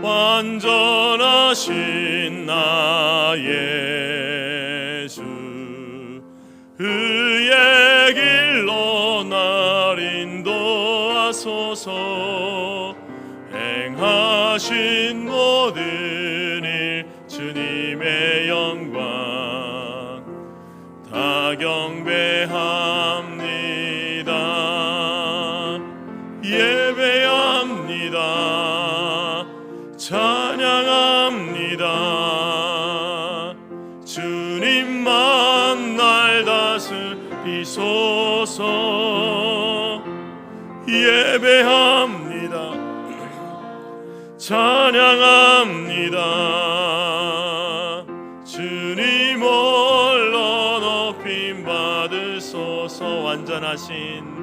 완전하신 나의 주, 그의 길로 날 인도하소서. 행하신 모든 일 주님의 영광 다 경배합니다. 예배합니다. 찬양합니다. 주님만 날 다스리소서. 예배합니다. 찬양합니다. 주님 홀로 높임 받으소서. 완전하신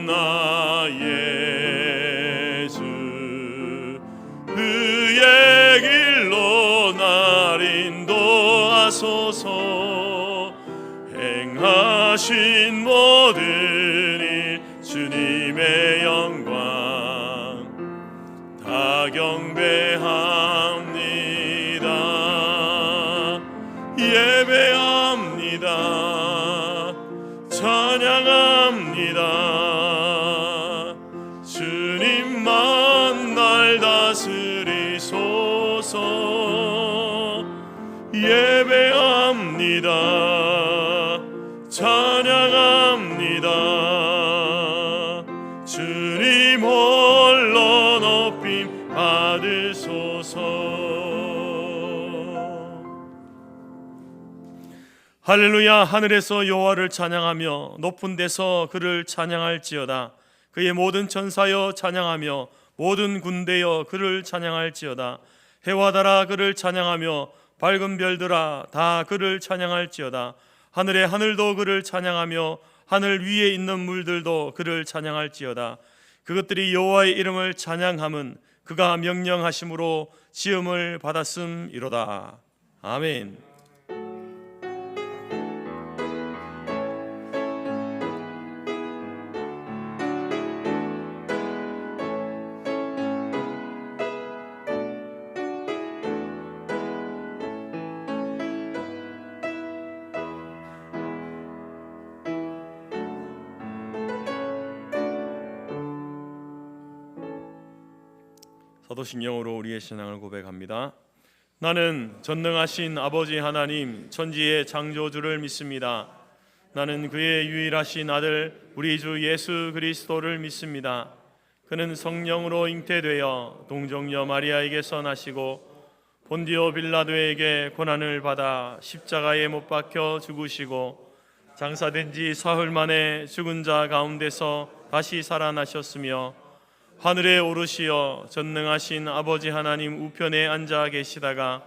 나의 주, 그의 길로 날 인도하소서. 행하신 모든 일 주님의 영광 다 경배합니다. 예배합니다. 찬양합니다. 주님만 날 다스리소서. 예배합니다. 찬양합니다. 주님 홀로 높임 받으소서. 할렐루야. 하늘에서 여호와를 찬양하며 높은 데서 그를 찬양할지어다. 그의 모든 천사여 찬양하며 모든 군대여 그를 찬양할지어다. 해와 달아 그를 찬양하며 밝은 별들아 다 그를 찬양할지어다. 하늘의 하늘도 그를 찬양하며 하늘 위에 있는 물들도 그를 찬양할지어다. 그것들이 여호와의 이름을 찬양함은 그가 명령하심으로 지음을 받았음이로다. 아멘. 사도신경으로 우리의 신앙을 고백합니다. 나는 전능하신 아버지 하나님 천지의 창조주를 믿습니다. 나는 그의 유일하신 아들 우리 주 예수 그리스도를 믿습니다. 그는 성령으로 잉태되어 동정녀 마리아에게서 나시고 본디오 빌라도에게 고난을 받아 십자가에 못 박혀 죽으시고 장사된 지 사흘 만에 죽은 자 가운데서 다시 살아나셨으며 하늘에 오르시어 전능하신 아버지 하나님 우편에 앉아 계시다가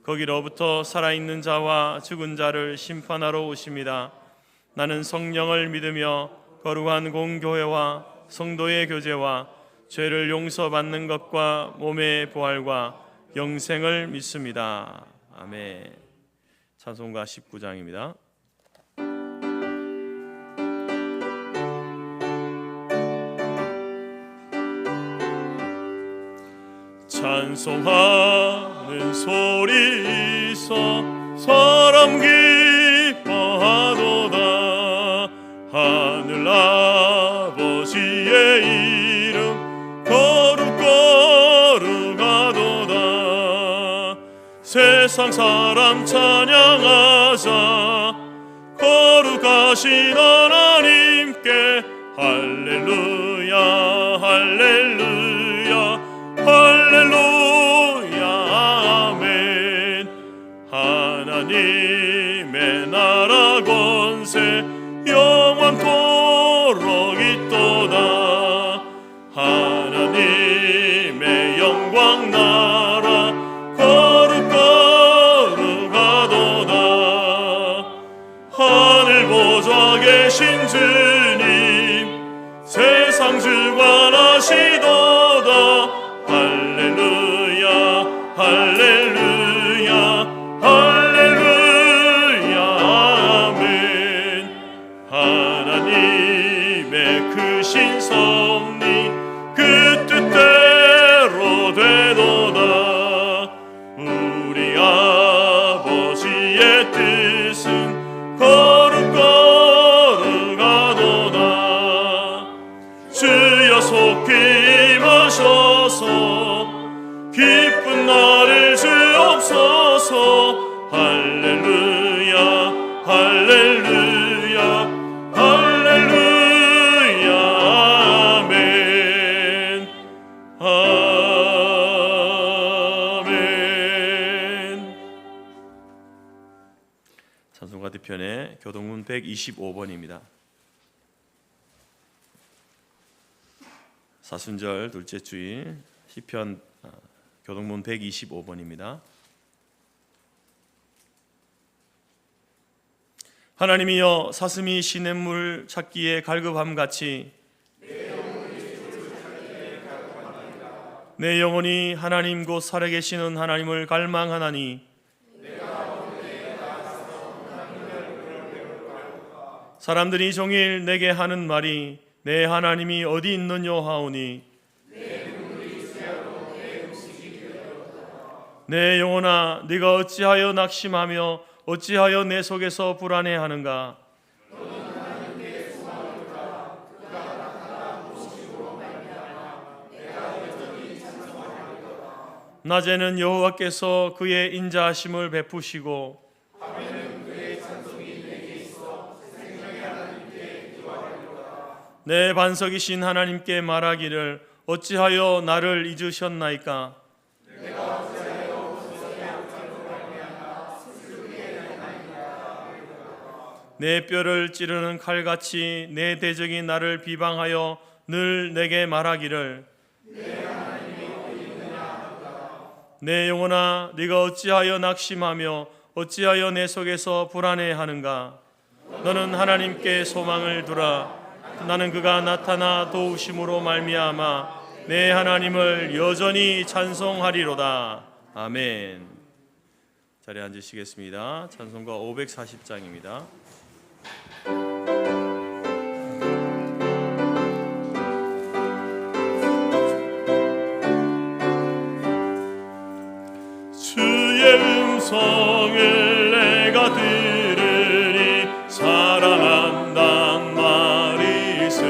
거기로부터 살아있는 자와 죽은 자를 심판하러 오십니다. 나는 성령을 믿으며 거룩한 공교회와 성도의 교제와 죄를 용서받는 것과 몸의 부활과 영생을 믿습니다. 아멘. 찬송가 19장입니다. 찬송하는 소리 있어 사람 기뻐하도다. 하늘 아버지의 이름 거룩거룩하도다. 세상 사람 찬양하자. 거룩하신 하나님께 할렐루야 할렐루야 할렐루야 아멘. 하나님의 나라 권세 영원토록 있도다. 하나님의 영광 나라 거룩거룩하도다. 하늘 보좌 계신 주님 세상 주관하시도다. 할렐루야 할렐루야 할렐루야 아멘. 하나님의 크신 섭리 그 뜻대로 되도다. 우리 아버지의 뜻은 거룩거룩하도다. 주여 속히 임하셔서 기쁜 나를 주옵소서. 할렐루야 할렐루야 할렐루야 아멘 아멘. 찬송가 뒤편에 교동문 125번입니다. 사순절 둘째 주일 시편 교동문 125번입니다. 하나님이여 사슴이 시냇물 찾기에 갈급함같이 내 영혼이 하나님 곧 살아계시는 하나님을 갈망하나니 사람들이 종일 내게 하는 말이 내 하나님이 어디 있느냐 하오니 내 영혼아 네가 어찌하여 낙심하며 어찌하여 내 속에서 불안해하는가. 낮에는 여호와께서 그의 인자하심을 베푸시고 내 반석이신 하나님께 말하기를 어찌하여 나를 잊으셨나이까. 내 뼈를 찌르는 칼같이 내 대적이 나를 비방하여 늘 내게 말하기를 내 영혼아 네가 어찌하여 낙심하며 어찌하여 내 속에서 불안해하는가. 너는 하나님께 소망을 두라. 나는 그가 나타나 도우심으로 말미암아 내 하나님을 여전히 찬송하리로다. 아멘. 자리에 앉으시겠습니다. 찬송가 540장입니다. 주의 음성을 내가 들으니 사랑한단 말이세.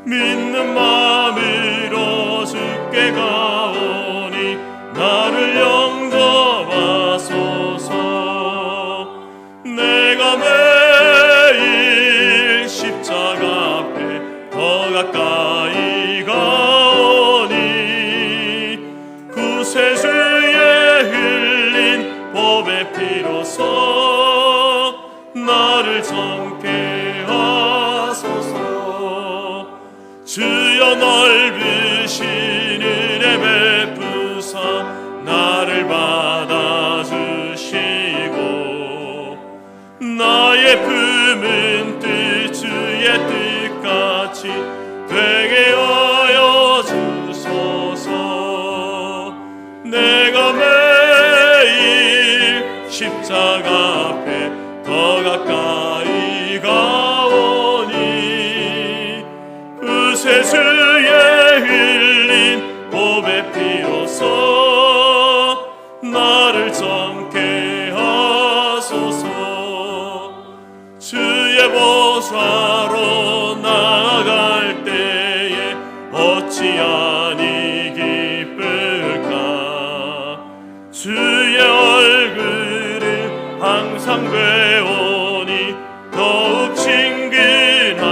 믿는 마음으로 주께 가오니 나를 영접하소서. 내가 매일 십자가 앞에 더 가까이 가오니 구세주의 흘린 법의 피로써 나를 정케 하소서. 주여 넓으신 은혜 베푸사 나를 받아주시고 나의 품은 뜻 주의 뜻같이 되게 하여 주소서. 내가 매일 십자가 앞에 더 가까이 가오니 구세주의 흘린 보배 피로써 나를 정케 하소서. 주의 보좌로 나아갈 때에 어찌하니 기쁠까. 주의 얼굴을 항상 배우니 더욱 친근합니다.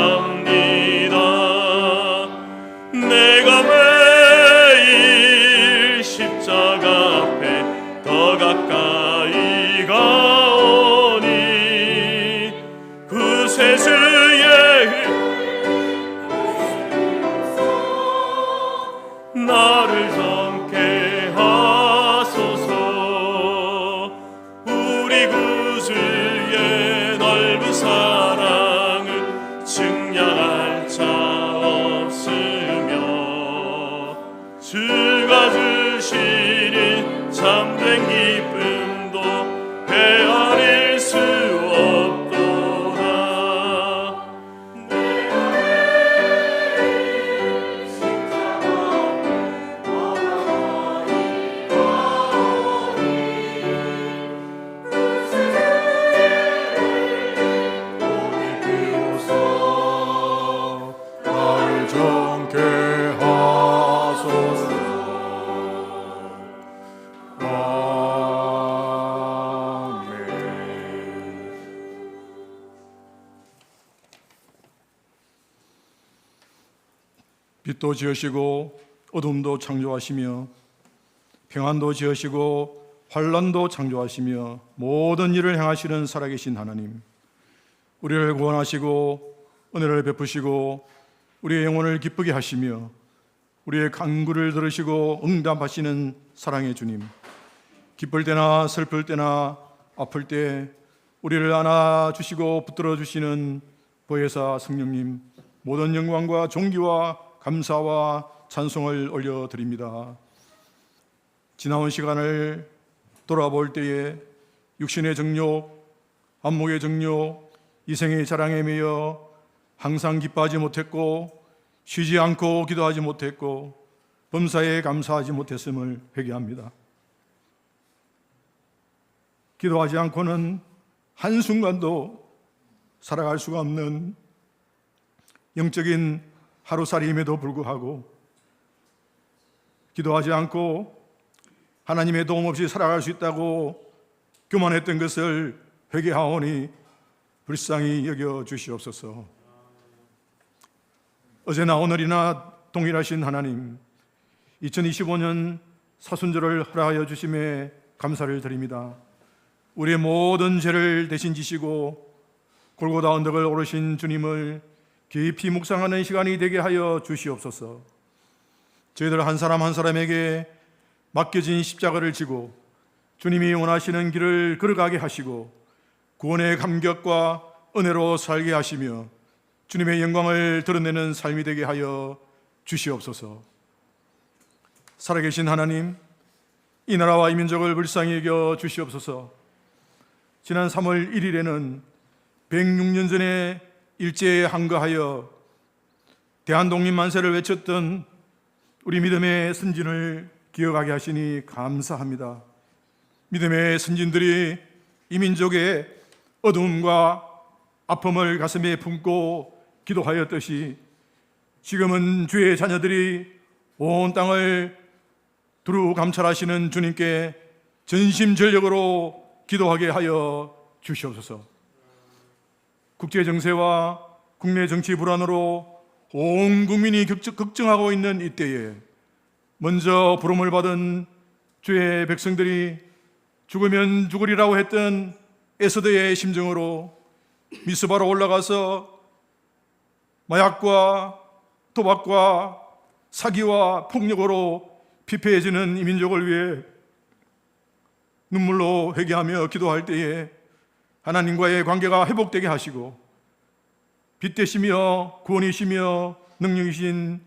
빛도 지으시고 어둠도 창조하시며 평안도 지으시고 환난도 창조하시며 모든 일을 행하시는 살아계신 하나님, 우리를 구원하시고 은혜를 베푸시고 우리의 영혼을 기쁘게 하시며 우리의 간구를 들으시고 응답하시는 사랑의 주님, 기쁠 때나 슬플 때나 아플 때 우리를 안아주시고 붙들어주시는 보혜사 성령님, 모든 영광과 존귀와 감사와 찬송을 올려드립니다. 지나온 시간을 돌아볼 때에 육신의 정욕, 안목의 정욕, 이생의 자랑에 매여 항상 기뻐하지 못했고 쉬지 않고 기도하지 못했고 범사에 감사하지 못했음을 회개합니다. 기도하지 않고는 한순간도 살아갈 수가 없는 영적인 하루살이임에도 불구하고 기도하지 않고 하나님의 도움 없이 살아갈 수 있다고 교만했던 것을 회개하오니 불쌍히 여겨 주시옵소서. 어제나 오늘이나 동일하신 하나님, 2025년 사순절을 허락하여 주심에 감사를 드립니다. 우리의 모든 죄를 대신 지시고 골고다 언덕을 오르신 주님을 깊이 묵상하는 시간이 되게 하여 주시옵소서. 저희들 한 사람 한 사람에게 맡겨진 십자가를 지고 주님이 원하시는 길을 걸어가게 하시고 구원의 감격과 은혜로 살게 하시며 주님의 영광을 드러내는 삶이 되게 하여 주시옵소서. 살아계신 하나님, 이 나라와 이 민족을 불쌍히 여겨 주시옵소서. 지난 3월 1일에는 106년 전에 일제에 항거하여 대한독립만세를 외쳤던 우리 믿음의 선진을 기억하게 하시니 감사합니다. 믿음의 선진들이 이 민족의 어두움과 아픔을 가슴에 품고 기도하였듯이 지금은 주의 자녀들이 온 땅을 두루 감찰하시는 주님께 전심전력으로 기도하게 하여 주시옵소서. 국제 정세와 국내 정치 불안으로 온 국민이 걱정하고 있는 이때에 먼저 부름을 받은 주의 백성들이 죽으면 죽으리라고 했던 에스더의 심정으로 미스바로 올라가서 마약과 도박과 사기와 폭력으로 피폐해지는 이 민족을 위해 눈물로 회개하며 기도할 때에 하나님과의 관계가 회복되게 하시고 빛되시며 구원이시며 능력이신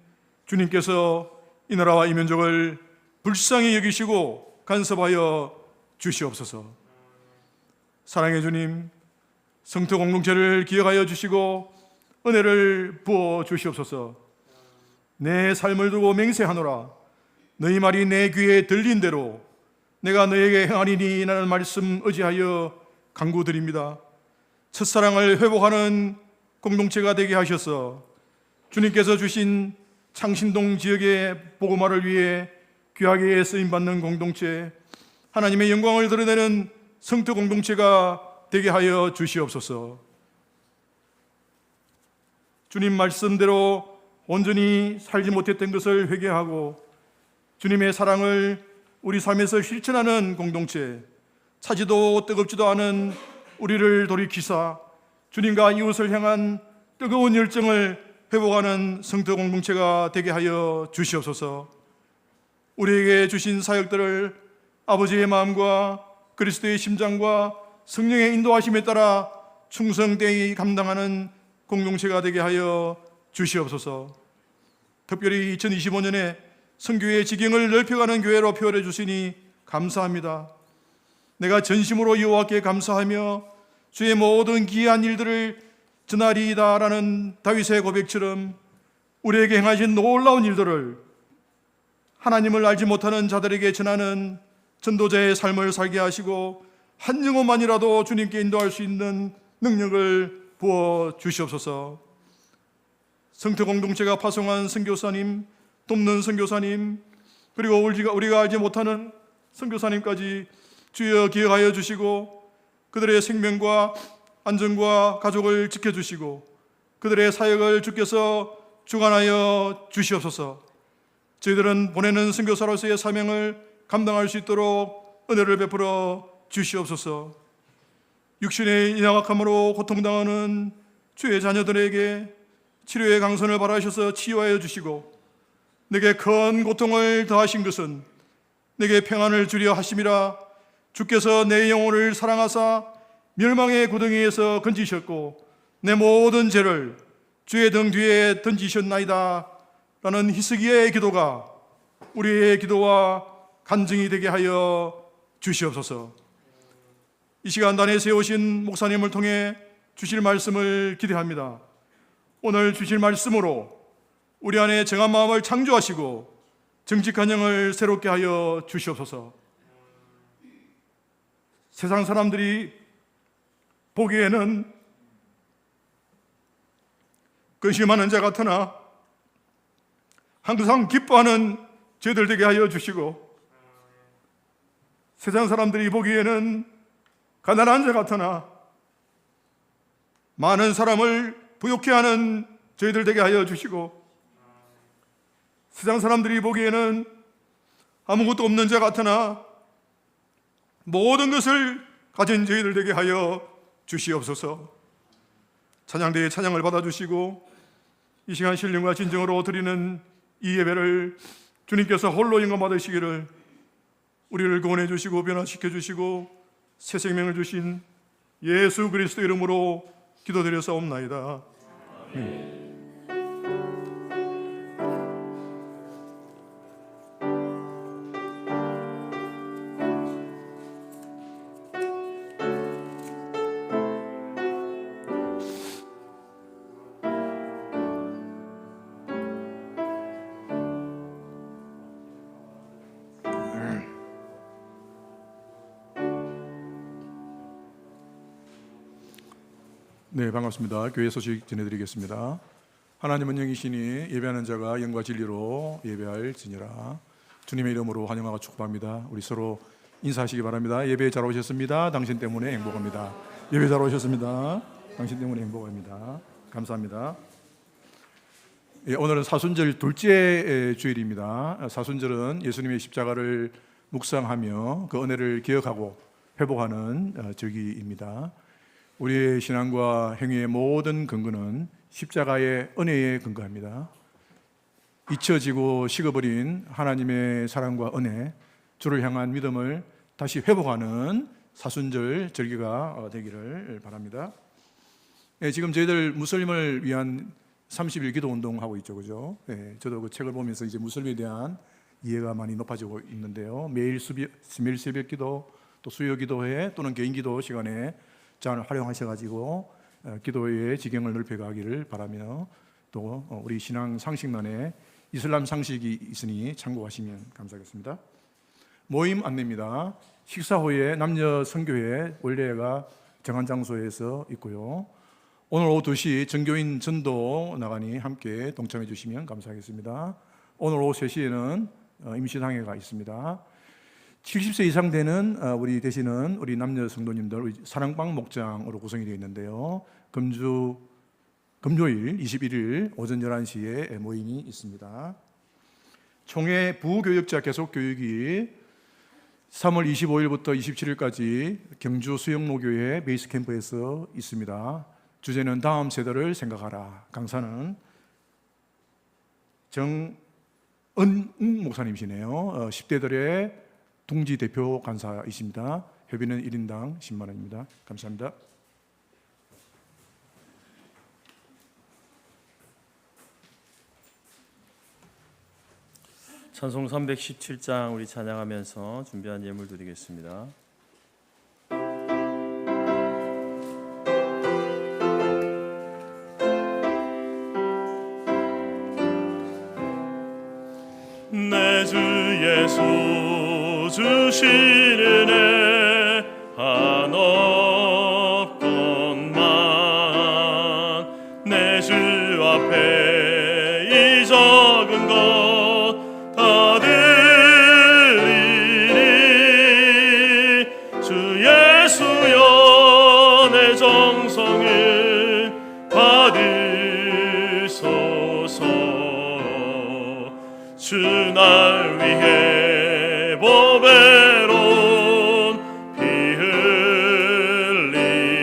주님께서 이 나라와 이 민족을 불쌍히 여기시고 간섭하여 주시옵소서. 사랑의 주님, 성도 공동체를 기억하여 주시고 은혜를 부어 주시옵소서. 내 삶을 두고 맹세하노라. 너희 말이 내 귀에 들린 대로 내가 너에게 행하리니 라는 말씀 의지하여 간구드립니다. 첫사랑을 회복하는 공동체가 되게 하셔서 주님께서 주신 창신동 지역의 복음화를 위해 귀하게 쓰임받는 공동체, 하나님의 영광을 드러내는 성도 공동체가 되게 하여 주시옵소서. 주님 말씀대로 온전히 살지 못했던 것을 회개하고 주님의 사랑을 우리 삶에서 실천하는 공동체, 차지도 뜨겁지도 않은 우리를 돌이키사 주님과 이웃을 향한 뜨거운 열정을 회복하는 성도 공동체가 되게 하여 주시옵소서. 우리에게 주신 사역들을 아버지의 마음과 그리스도의 심장과 성령의 인도하심에 따라 충성되이 감당하는 공동체가 되게 하여 주시옵소서. 특별히 2025년에 선교의 지경을 넓혀가는 교회로 표현해 주시니 감사합니다. 내가 전심으로 여호와께 감사하며 주의 모든 기이한 일들을 전하리이다라는 다윗의 고백처럼 우리에게 행하신 놀라운 일들을 하나님을 알지 못하는 자들에게 전하는 전도자의 삶을 살게 하시고 한 영혼만이라도 주님께 인도할 수 있는 능력을 부어 주시옵소서. 성도 공동체가 파송한 선교사님, 돕는 선교사님, 그리고 우리가 알지 못하는 선교사님까지 주여 기억하여 주시고 그들의 생명과 안전과 가족을 지켜주시고 그들의 사역을 주께서 주관하여 주시옵소서. 저희들은 보내는 선교사로서의 사명을 감당할 수 있도록 은혜를 베풀어 주시옵소서. 육신의 인약함으로 고통당하는 주의 자녀들에게 치료의 강선을 바라셔서 치유하여 주시고, 내게 큰 고통을 더하신 것은 내게 평안을 주려 하심이라. 주께서 내 영혼을 사랑하사 멸망의 구덩이에서 건지셨고 내 모든 죄를 주의 등 뒤에 던지셨나이다 라는 히스기야의 기도가 우리의 기도와 간증이 되게 하여 주시옵소서. 이 시간 단에 세우신 목사님을 통해 주실 말씀을 기대합니다. 오늘 주실 말씀으로 우리 안에 정한 마음을 창조하시고 정직한 영을 새롭게 하여 주시옵소서. 세상 사람들이 보기에는 근심하는 자 같으나 항상 기뻐하는 저희들 되게 하여 주시고, 세상 사람들이 보기에는 가난한 자 같으나 많은 사람을 부욕해 하는 저희들 되게 하여 주시고, 세상 사람들이 보기에는 아무것도 없는 자 같으나 모든 것을 가진 저희들 되게 하여 주시옵소서. 찬양대의 찬양을 받아주시고 이 시간 신령과 진정으로 드리는 이 예배를 주님께서 홀로 영광 받으시기를, 우리를 구원해 주시고 변화시켜 주시고 새 생명을 주신 예수 그리스도 이름으로 기도드렸사옵나이다. 네, 반갑습니다. 교회 소식 전해드리겠습니다. 하나님은 영이시니 예배하는 자가 영과 진리로 예배할지니라. 주님의 이름으로 환영하고 축복합니다. 우리 서로 인사하시기 바랍니다. 예배 잘 오셨습니다. 당신 때문에 행복합니다. 예배 잘 오셨습니다. 당신 때문에 행복합니다. 감사합니다. 오늘은 사순절 둘째 주일입니다. 사순절은 예수님의 십자가를 묵상하며 그 은혜를 기억하고 회복하는 절기입니다. 우리의 신앙과 행위의 모든 근거는 십자가의 은혜에 근거합니다. 잊혀지고 식어버린 하나님의 사랑과 은혜, 주를 향한 믿음을 다시 회복하는 사순절 절기가 되기를 바랍니다. 지금 저희들 무슬림을 위한 30일 기도 운동하고 있죠, 그죠? 저도 그 책을 보면서 이제 무슬림에 대한 이해가 많이 높아지고 있는데요. 매일 새벽 기도, 또 수요 기도회 또는 개인 기도 시간에 잘 활용하셔가지고 기도의 지경을 넓혀가기를 바라며, 또 우리 신앙 상식란에 이슬람 상식이 있으니 참고하시면 감사하겠습니다. 모임 안내입니다. 식사 후에 남녀 선교회 원래가 정한 장소에서 있고요. 오늘 오후 2시 전교인 전도 나가니 함께 동참해 주시면 감사하겠습니다. 오늘 오후 3시에는 임시당회가 있습니다. 70세 이상 되는 우리 되시는 우리 남녀 성도님들, 우리 사랑방 목장으로 구성이 되어 있는데요. 금요일 21일 오전 11시에 모임이 있습니다. 총회 부교역자 계속교육이 3월 25일부터 27일까지 경주 수영로교회 베이스캠프에서 있습니다. 주제는 다음 세대를 생각하라. 강사는 정은웅 목사님이시네요. 10대들의 둥지 대표 간사이십니다. 회비는 1인당 10만 원입니다. 감사합니다. 찬송 317장 우리 찬양하면서 준비한 예물 드리겠습니다. 내 주 예수 주신 은혜 한없건만 내 주 앞에 이 적은 것 다 드리니 주 예수여 내 정성을 받으소서. 주 날 위해 보배로운 피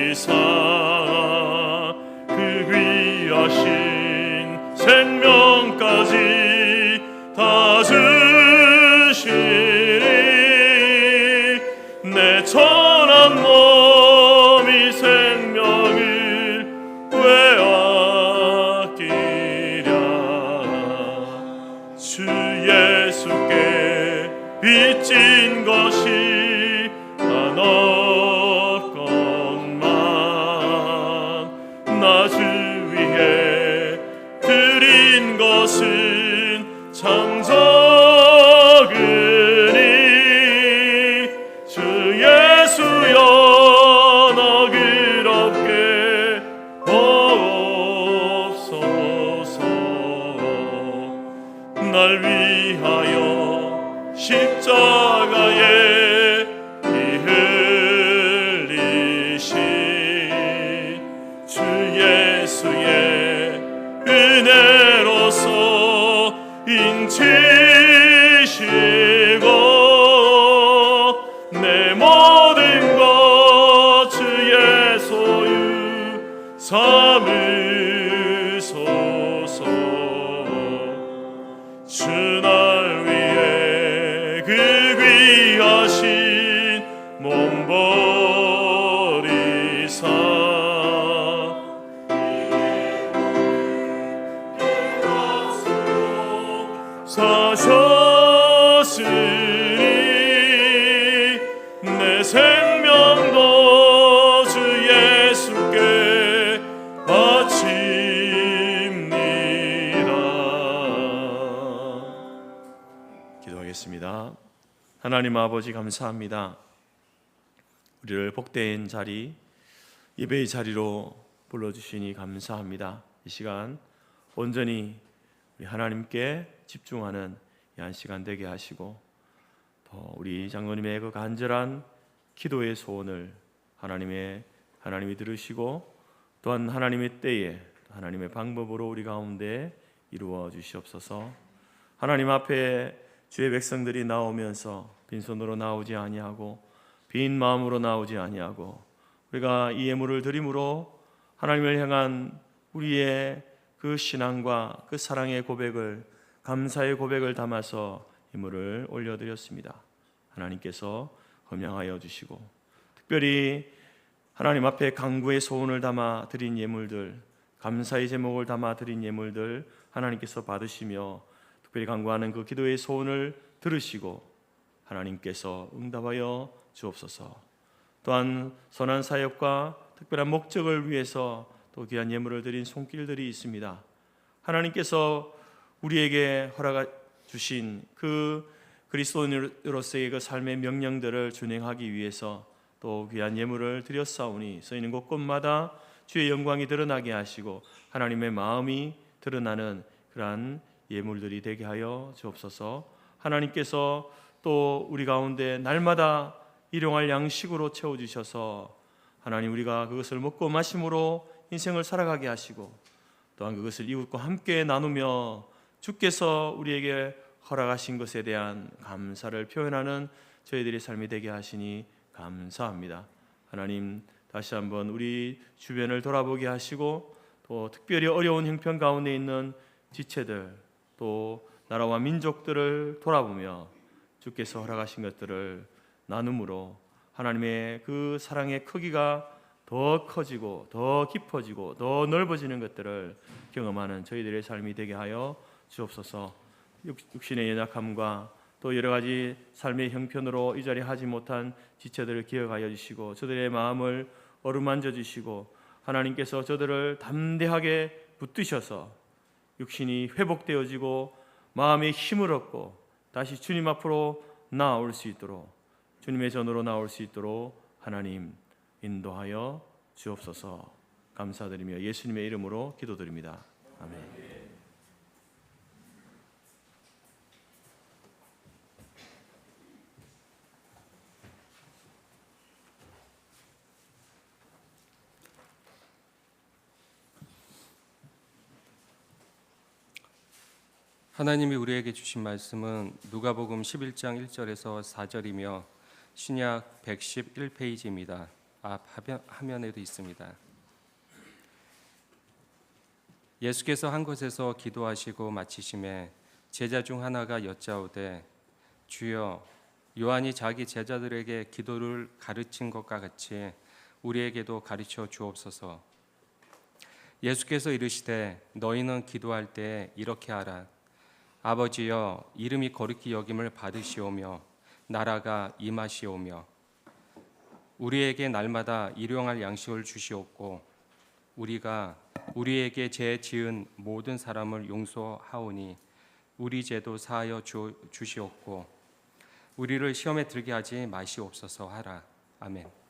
흘리사 그 귀하신 생명까지 다 주시니 내 천한 몸이 생명을 빼앗기랴 주 예수께 빚진 것이 단 없건만 나 주 위해 드린 것은 참 적으니 주 예수여 너그럽게 보옵소서 날 위하여 십자가에 피 흘리신 주 예수의 은혜로서 인치시고 내 모든 것 주의 소유 삼으소서 주 날 위해 그 귀하신 몸 버리사 사셨으니 내 생명도 주 예수께 바칩니다. 기도하겠습니다. 하나님 아버지 감사합니다. 우리를 복된 자리, 예배의 자리로 불러주시니 감사합니다. 이 시간 온전히 우리 하나님께 집중하는 이 한 시간 되게 하시고 또 우리 장로님의 그 간절한 기도의 소원을 하나님이 들으시고 또한 하나님의 때에 하나님의 방법으로 우리 가운데 이루어 주시옵소서. 하나님 앞에 주의 백성들이 나오면서 빈손으로 나오지 아니하고 빈 마음으로 나오지 아니하고 우리가 이 예물을 드림으로 하나님을 향한 우리의 그 신앙과 그 사랑의 고백을, 감사의 고백을 담아서 예물을 올려드렸습니다. 하나님께서 검양하여 주시고 특별히 하나님 앞에 간구의 소원을 담아 드린 예물들, 감사의 제목을 담아 드린 예물들 하나님께서 받으시며 특별히 간구하는 그 기도의 소원을 들으시고 하나님께서 응답하여 주옵소서. 또한 선한 사역과 특별한 목적을 위해서 또 귀한 예물을 드린 손길들이 있습니다. 하나님께서 우리에게 허락해 주신 그 그리스도인으로서의 그 삶의 명령들을 준행하기 위해서 또 귀한 예물을 드렸사오니 쓰이는 곳곳마다 주의 영광이 드러나게 하시고 하나님의 마음이 드러나는 그러한 예물들이 되게 하여 주옵소서. 하나님께서 또 우리 가운데 날마다 일용할 양식으로 채워주셔서 하나님 우리가 그것을 먹고 마심으로 인생을 살아가게 하시고 또한 그것을 이웃과 함께 나누며 주께서 우리에게 허락하신 것에 대한 감사를 표현하는 저희들의 삶이 되게 하시니 감사합니다. 하나님 다시 한번 우리 주변을 돌아보게 하시고 또 특별히 어려운 형편 가운데 있는 지체들 또 나라와 민족들을 돌아보며 주께서 허락하신 것들을 나눔으로 하나님의 그 사랑의 크기가 더 커지고 더 깊어지고 더 넓어지는 것들을 경험하는 저희들의 삶이 되게 하여 주옵소서. 육신의 연약함과 또 여러 가지 삶의 형편으로 이 자리에 하지 못한 지체들을 기억하여 주시고 저들의 마음을 어루만져 주시고 하나님께서 저들을 담대하게 붙드셔서 육신이 회복되어지고 마음의 힘을 얻고 다시 주님 앞으로 나아올 수 있도록 주님의 전으로 나올 수 있도록 하나님 인도하여 주옵소서. 감사드리며 예수님의 이름으로 기도드립니다. 아멘. 하나님이 우리에게 주신 말씀은 누가복음 11장 1절에서 4절이며 신약 111페이지입니다. 앞 화면에도 있습니다. 예수께서 한 곳에서 기도하시고 마치심에 제자 중 하나가 여짜오되 주여 요한이 자기 제자들에게 기도를 가르친 것과 같이 우리에게도 가르쳐 주옵소서. 예수께서 이르시되 너희는 기도할 때 이렇게 하라. 아버지여 이름이 거룩히 여김을 받으시오며 나라가 임하시오며 우리에게 날마다 일용할 양식을 주시옵고 우리가 우리에게 죄 지은 모든 사람을 용서하오니 우리 죄도 사하여 주시옵고 우리를 시험에 들게 하지 마시옵소서 하라. 아멘.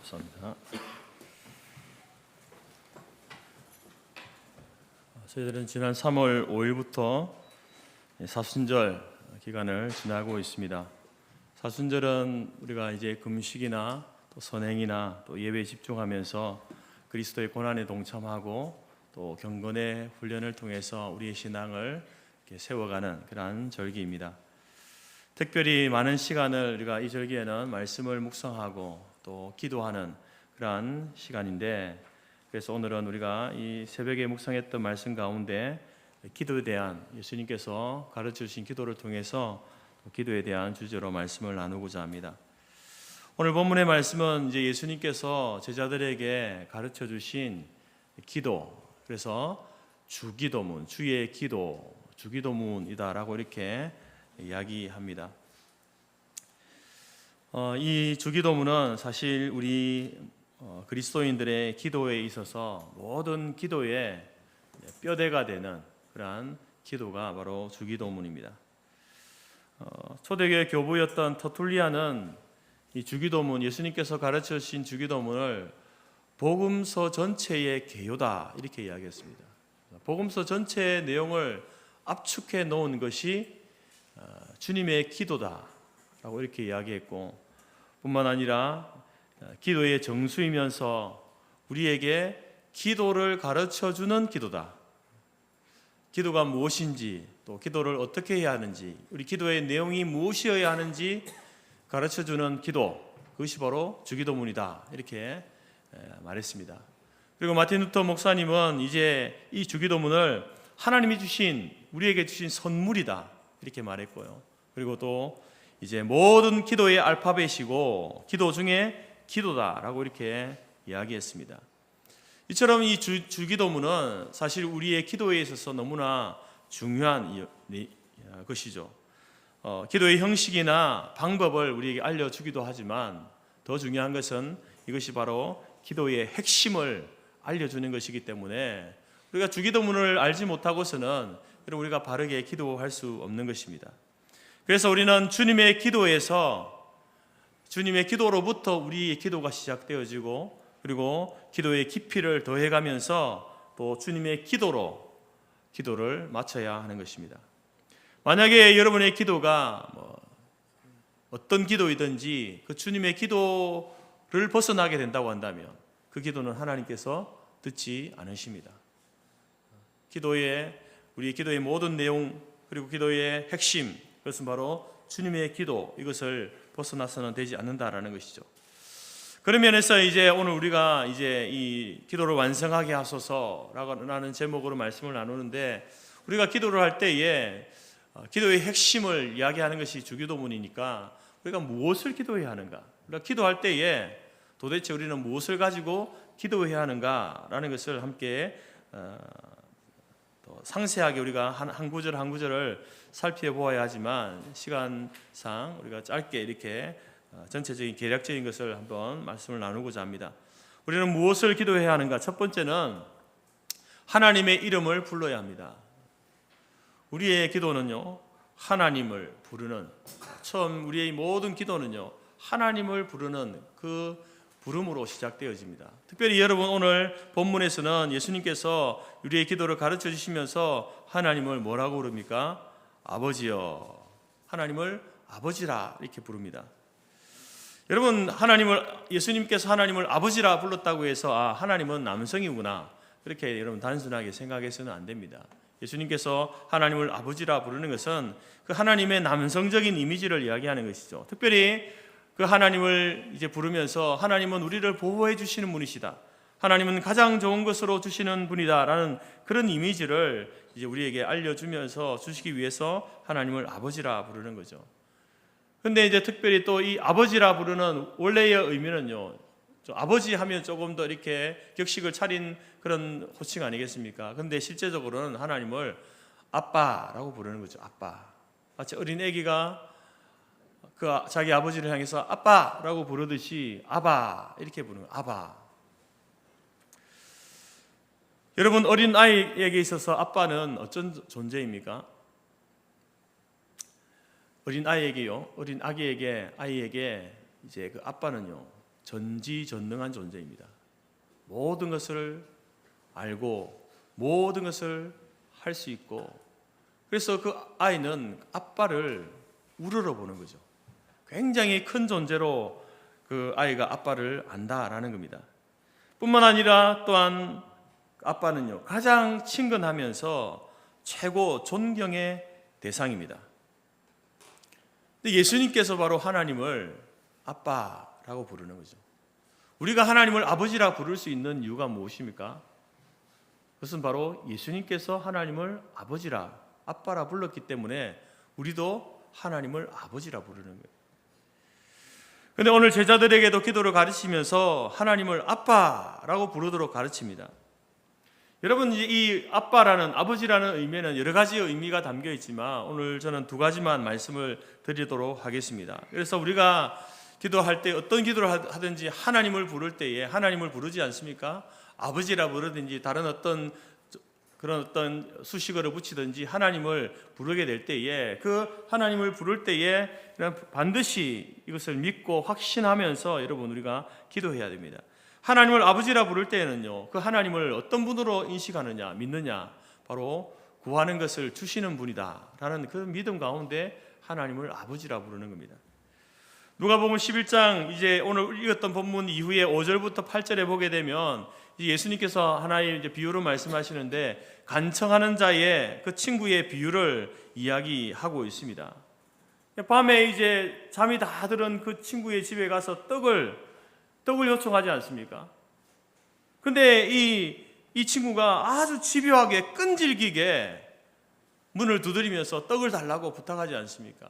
감사합니다. 저희들은 지난 3월 5일부터 사순절 기간을 지나고 있습니다. 사순절은 우리가 이제 금식이나 또 선행이나 또 예배에 집중하면서 그리스도의 고난에 동참하고 또 경건의 훈련을 통해서 우리의 신앙을 이렇게 세워가는 그러한 절기입니다. 특별히 많은 시간을 우리가 이 절기에는 말씀을 묵상하고 또 기도하는 그러한 시간인데, 그래서 오늘은 우리가 이 새벽에 묵상했던 말씀 가운데 기도에 대한 예수님께서 가르쳐 주신 기도를 통해서 기도에 대한 주제로 말씀을 나누고자 합니다. 오늘 본문의 말씀은 이제 예수님께서 제자들에게 가르쳐 주신 기도, 그래서 주기도문, 주의 기도, 주기도문이다라고 이렇게 이야기합니다. 이 주기도문은 사실 우리 그리스도인들의 기도에 있어서 모든 기도의 뼈대가 되는 그러한 기도가 바로 주기도문입니다. 초대교회 교부였던 터툴리아는 이 주기도문, 예수님께서 가르쳐 주신 주기도문을 복음서 전체의 개요다 이렇게 이야기했습니다. 복음서 전체의 내용을 압축해 놓은 것이 주님의 기도다라고 이렇게 이야기했고, 뿐만 아니라 기도의 정수이면서 우리에게 기도를 가르쳐주는 기도다. 기도가 무엇인지, 또 기도를 어떻게 해야 하는지, 우리 기도의 내용이 무엇이어야 하는지 가르쳐주는 기도, 그것이 바로 주기도문이다 이렇게 말했습니다. 그리고 마틴 루터 목사님은 이제 이 주기도문을 하나님이 주신, 우리에게 주신 선물이다 이렇게 말했고요. 그리고 또 이제 모든 기도의 알파벳이고 기도 중에 기도다라고 이렇게 이야기했습니다. 이처럼 이 주기도문은 사실 우리의 기도에 있어서 너무나 중요한 것이죠. 기도의 형식이나 방법을 우리에게 알려주기도 하지만 더 중요한 것은 이것이 바로 기도의 핵심을 알려주는 것이기 때문에 우리가 주기도문을 알지 못하고서는 우리가 바르게 기도할 수 없는 것입니다. 그래서 우리는 주님의 기도로부터 우리의 기도가 시작되어지고, 그리고 기도의 깊이를 더해가면서 또 주님의 기도로 기도를 마쳐야 하는 것입니다. 만약에 여러분의 기도가 어떤 기도이든지 그 주님의 기도를 벗어나게 된다고 한다면 그 기도는 하나님께서 듣지 않으십니다. 우리의 기도의 모든 내용, 그리고 기도의 핵심, 그것은 바로 주님의 기도, 이것을 벗어나서는 되지 않는다라는 것이죠. 그런 면에서 이제 오늘 우리가 이제 이 기도를 완성하게 하소서라는 제목으로 말씀을 나누는데, 우리가 기도를 할 때에 기도의 핵심을 이야기하는 것이 주기도문이니까 우리가 무엇을 기도해야 하는가, 우리가 기도할 때에 도대체 우리는 무엇을 가지고 기도해야 하는가라는 것을 함께 또 상세하게 우리가 한 구절 한 구절을 살펴보아야 하지만 시간상 우리가 짧게 이렇게 전체적인 개략적인 것을 한번 말씀을 나누고자 합니다. 우리는 무엇을 기도해야 하는가? 첫 번째는 하나님의 이름을 불러야 합니다. 우리의 기도는요, 하나님을 부르는, 처음 우리의 모든 기도는요, 하나님을 부르는 그 부름으로 시작되어집니다. 특별히 여러분, 오늘 본문에서는 예수님께서 우리의 기도를 가르쳐 주시면서 하나님을 뭐라고 부릅니까? 아버지여. 하나님을 아버지라 이렇게 부릅니다. 여러분, 예수님께서 하나님을 아버지라 불렀다고 해서 하나님은 남성이구나, 그렇게 여러분 단순하게 생각해서는 안 됩니다. 예수님께서 하나님을 아버지라 부르는 것은 그 하나님의 남성적인 이미지를 이야기하는 것이죠. 특별히 그 하나님을 이제 부르면서 하나님은 우리를 보호해 주시는 분이시다, 하나님은 가장 좋은 것으로 주시는 분이다라는 그런 이미지를 이제 우리에게 알려주면서 주시기 위해서 하나님을 아버지라 부르는 거죠. 근데 이제 특별히 또 이 아버지라 부르는 원래의 의미는요, 아버지 하면 조금 더 이렇게 격식을 차린 그런 호칭 아니겠습니까? 근데 실제적으로는 하나님을 아빠라고 부르는 거죠. 아빠. 마치 어린 아기가 자기 아버지를 향해서 아빠라고 부르듯이 아바 이렇게 부르는 거예요. 아바. 여러분, 어린 아이에게 있어서 아빠는 어떤 존재입니까? 어린 아이에게요, 어린 아기에게, 아이에게 이제 그 아빠는요, 전지전능한 존재입니다. 모든 것을 알고 모든 것을 할 수 있고, 그래서 그 아이는 아빠를 우러러 보는 거죠. 굉장히 큰 존재로 그 아이가 아빠를 안다라는 겁니다. 뿐만 아니라 또한 아빠는요, 가장 친근하면서 최고 존경의 대상입니다. 근데 예수님께서 바로 하나님을 아빠라고 부르는 거죠. 우리가 하나님을 아버지라 부를 수 있는 이유가 무엇입니까? 그것은 바로 예수님께서 하나님을 아버지라, 아빠라 불렀기 때문에 우리도 하나님을 아버지라 부르는 거예요. 그런데 오늘 제자들에게도 기도를 가르치면서 하나님을 아빠라고 부르도록 가르칩니다. 여러분, 이 아빠라는, 아버지라는 의미에는 여러 가지 의미가 담겨 있지만 오늘 저는 두 가지만 말씀을 드리도록 하겠습니다. 그래서 우리가 기도할 때 어떤 기도를 하든지 하나님을 부를 때에 하나님을 부르지 않습니까? 아버지라 부르든지 다른 그런 어떤 수식어를 붙이든지 하나님을 부르게 될 때에, 그 하나님을 부를 때에 반드시 이것을 믿고 확신하면서 여러분 우리가 기도해야 됩니다. 하나님을 아버지라 부를 때에는요, 그 하나님을 어떤 분으로 인식하느냐, 믿느냐, 바로 구하는 것을 주시는 분이다라는 그 믿음 가운데 하나님을 아버지라 부르는 겁니다. 누가복음 11장 이제 오늘 읽었던 본문 이후에 5절부터 8절에 보게 되면 예수님께서 하나의 이제 비유로 말씀하시는데, 간청하는 자의 그 친구의 비유를 이야기하고 있습니다. 밤에 이제 잠이 다 들은 그 친구의 집에 가서 떡을 요청하지 않습니까? 근데 이 친구가 아주 집요하게 끈질기게 문을 두드리면서 떡을 달라고 부탁하지 않습니까?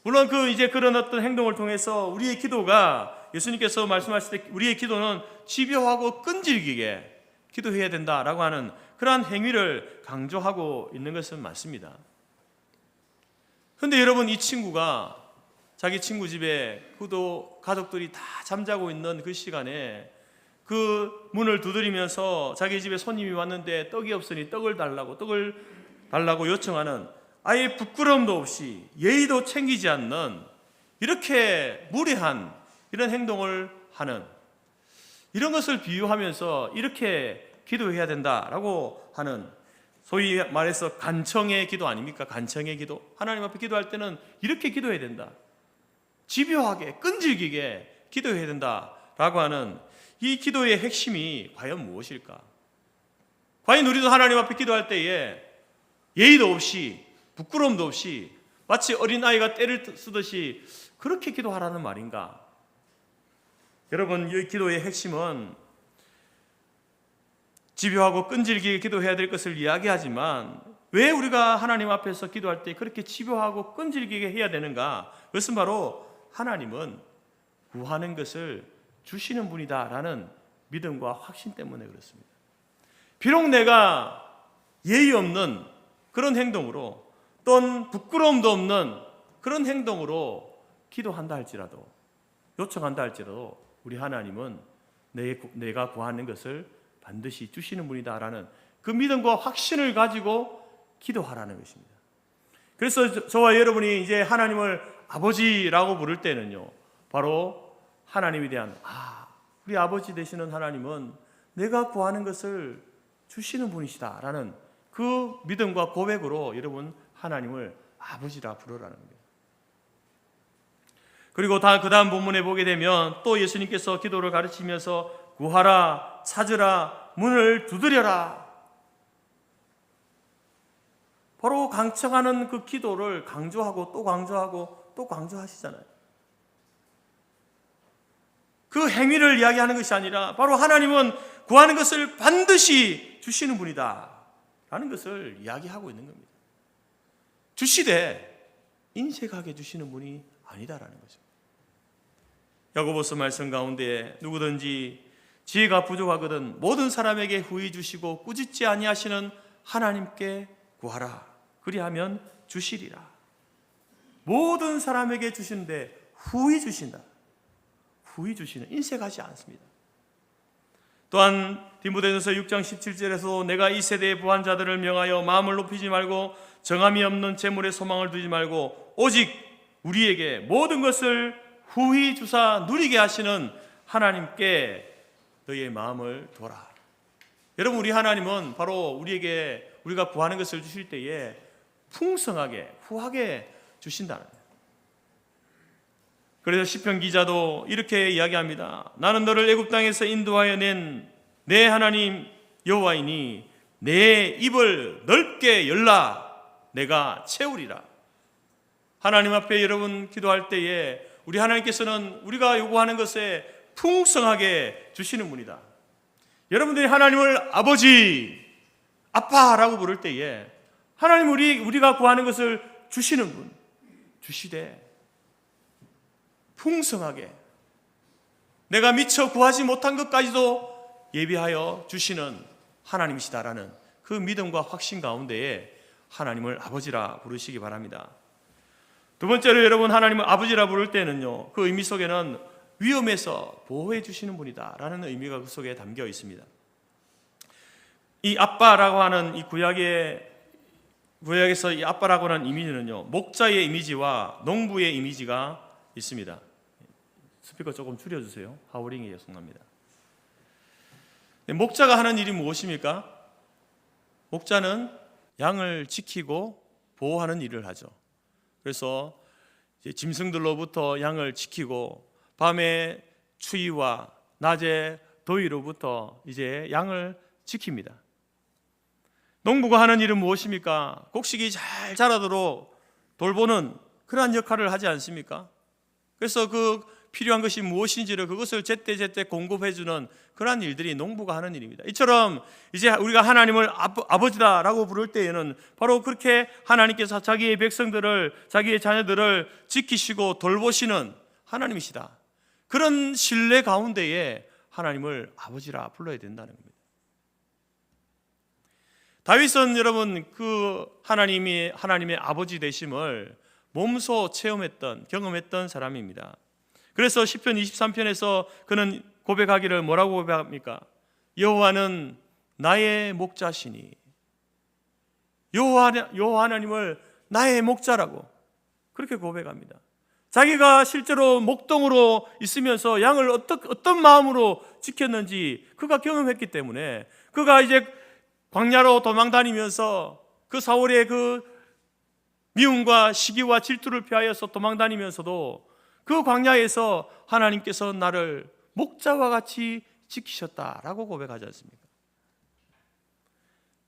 물론 이제 그런 어떤 행동을 통해서 우리의 기도가, 예수님께서 말씀하실 때 우리의 기도는 집요하고 끈질기게 기도해야 된다라고 하는 그러한 행위를 강조하고 있는 것은 맞습니다. 그런데 여러분, 이 친구가 자기 친구 집에 그도 가족들이 다 잠자고 있는 그 시간에 그 문을 두드리면서 자기 집에 손님이 왔는데 떡이 없으니 떡을 달라고 요청하는, 아예 부끄러움도 없이 예의도 챙기지 않는 이렇게 무례한 이런 행동을 하는, 이런 것을 비유하면서 이렇게 기도해야 된다라고 하는, 소위 말해서 간청의 기도 아닙니까? 간청의 기도. 하나님 앞에 기도할 때는 이렇게 기도해야 된다, 집요하게 끈질기게 기도해야 된다라고 하는 이 기도의 핵심이 과연 무엇일까? 과연 우리도 하나님 앞에 기도할 때에 예의도 없이 부끄러움도 없이 마치 어린아이가 때를 쓰듯이 그렇게 기도하라는 말인가? 여러분, 이 기도의 핵심은 집요하고 끈질기게 기도해야 될 것을 이야기하지만, 왜 우리가 하나님 앞에서 기도할 때 그렇게 집요하고 끈질기게 해야 되는가? 그것은 바로 하나님은 구하는 것을 주시는 분이다라는 믿음과 확신 때문에 그렇습니다. 비록 내가 예의 없는 그런 행동으로, 또는 부끄러움도 없는 그런 행동으로 기도한다 할지라도, 요청한다 할지라도 우리 하나님은 내가 구하는 것을 반드시 주시는 분이다라는 그 믿음과 확신을 가지고 기도하라는 것입니다. 그래서 저와 여러분이 이제 하나님을 아버지라고 부를 때는요, 바로 하나님에 대한, 우리 아버지 되시는 하나님은 내가 구하는 것을 주시는 분이시다라는 그 믿음과 고백으로 여러분 하나님을 아버지라 부르라는 거예요. 그리고 그 다음 본문에 보게 되면 또 예수님께서 기도를 가르치면서 구하라, 찾으라, 문을 두드려라, 바로 강청하는 그 기도를 강조하고 또 강조하고 또 강조하시잖아요. 그 행위를 이야기하는 것이 아니라 바로 하나님은 구하는 것을 반드시 주시는 분이다 라는 것을 이야기하고 있는 겁니다. 주시되 인색하게 주시는 분이 아니다라는 거죠. 야고보서 말씀 가운데 누구든지 지혜가 부족하거든 모든 사람에게 후히 주시고 꾸짖지 아니하시는 하나님께 구하라, 그리하면 주시리라. 모든 사람에게 주시는데 후히 주신다. 후히 주시는, 인색하지 않습니다. 또한 디모데전서 6장 17절에서 내가 이 세대의 부한 자들을 명하여 마음을 높이지 말고 정함이 없는 재물에 소망을 두지 말고 오직 우리에게 모든 것을 후히 주사 누리게 하시는 하나님께 너의 마음을 둬라. 여러분, 우리 하나님은 바로 우리가 구하는 것을 주실 때에 풍성하게 후하게 주신다는 거예요. 그래서 시편 기자도 이렇게 이야기합니다. 나는 너를 애굽 땅에서 인도하여 낸 내 하나님 여호와이니 내 입을 넓게 열라 내가 채우리라. 하나님 앞에 여러분 기도할 때에 우리 하나님께서는 우리가 요구하는 것에 풍성하게 주시는 분이다. 여러분들이 하나님을 아버지, 아빠라고 부를 때에 하나님 우리가 구하는 것을 주시는 분, 주시되 풍성하게 내가 미처 구하지 못한 것까지도 예비하여 주시는 하나님이시다라는 그 믿음과 확신 가운데에 하나님을 아버지라 부르시기 바랍니다. 두 번째로 여러분, 하나님을 아버지라 부를 때는요, 그 의미 속에는 위험에서 보호해 주시는 분이다라는 의미가 그 속에 담겨 있습니다. 이 아빠라고 하는 이 구약에서 이 아빠라고 하는 이미지는요, 목자의 이미지와 농부의 이미지가 있습니다. 스피커 조금 줄여주세요. 하우링이 예송합니다. 목자가 하는 일이 무엇입니까? 목자는 양을 지키고 보호하는 일을 하죠. 그래서 이제 짐승들로부터 양을 지키고 밤에 추위와 낮에 더위로부터 이제 양을 지킵니다. 농부가 하는 일은 무엇입니까? 곡식이 잘 자라도록 돌보는 그러한 역할을 하지 않습니까? 그래서 그 필요한 것이 무엇인지를 그것을 제때제때 공급해주는 그러한 일들이 농부가 하는 일입니다. 이처럼 이제 우리가 하나님을 아버지다라고 부를 때에는 바로 그렇게 하나님께서 자기의 백성들을, 자기의 자녀들을 지키시고 돌보시는 하나님이시다. 그런 신뢰 가운데에 하나님을 아버지라 불러야 된다는 겁니다. 다윗은 여러분 그 하나님의 아버지 되심을 몸소 체험했던, 경험했던 사람입니다. 그래서 시편 23편에서 그는 고백하기를 뭐라고 고백합니까? 여호와는 나의 목자시니, 여호와 하나님을 나의 목자라고 그렇게 고백합니다. 자기가 실제로 목동으로 있으면서 양을 어떤 마음으로 지켰는지 그가 경험했기 때문에 그가 이제 광야로 도망다니면서 그 사울의 그 미움과 시기와 질투를 피하여서 도망다니면서도 그 광야에서 하나님께서 나를 목자와 같이 지키셨다라고 고백하지 않습니까?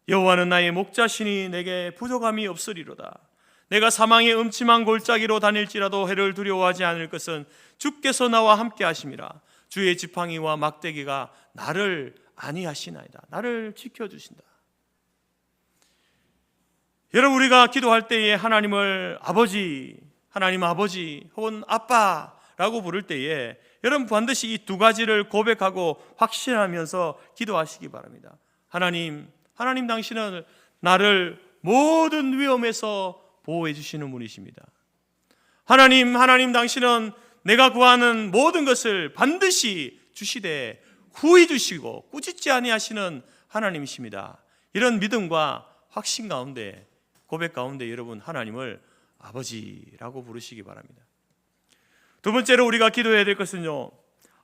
여호와는 나의 목자시니 내게 부족함이 없으리로다. 내가 사망의 음침한 골짜기로 다닐지라도 해를 두려워하지 않을 것은 주께서 나와 함께 하심이라. 주의 지팡이와 막대기가 나를 안위하시나이다. 나를 지켜주신다. 여러분, 우리가 기도할 때에 하나님을 아버지, 하나님 아버지 혹은 아빠라고 부를 때에 여러분 반드시 이 두 가지를 고백하고 확신하면서 기도하시기 바랍니다. 하나님 당신은 나를 모든 위험에서 보호해 주시는 분이십니다. 하나님 당신은 내가 구하는 모든 것을 반드시 주시되 후히 주시고 꾸짖지 아니하시는 하나님이십니다. 이런 믿음과 확신 가운데, 고백 가운데 여러분 하나님을 아버지라고 부르시기 바랍니다. 두 번째로 우리가 기도해야 될 것은요,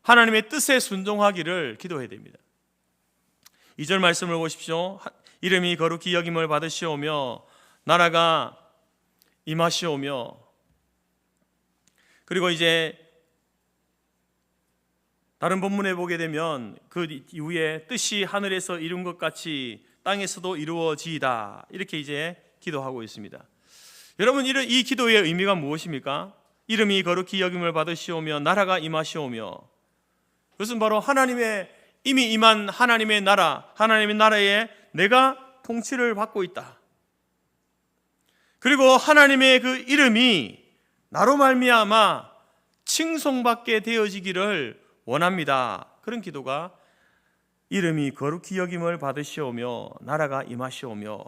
하나님의 뜻에 순종하기를 기도해야 됩니다. 2절 말씀을 보십시오. 이름이 거룩히 여김을 받으시오며 나라가 임하시오며, 그리고 이제 다른 본문에 보게 되면 그 이후에 뜻이 하늘에서 이룬 것 같이 땅에서도 이루어지이다, 이렇게 이제 기도하고 있습니다. 여러분, 이 기도의 의미가 무엇입니까? 이름이 거룩히 여김을 받으시오며 나라가 임하시오며, 그것은 바로 하나님의 이미 임한 하나님의 나라, 하나님의 나라에 내가 통치를 받고 있다. 그리고 하나님의 그 이름이 나로 말미암아 칭송받게 되어지기를 원합니다. 그런 기도가 이름이 거룩히 여김을 받으시오며 나라가 임하시오며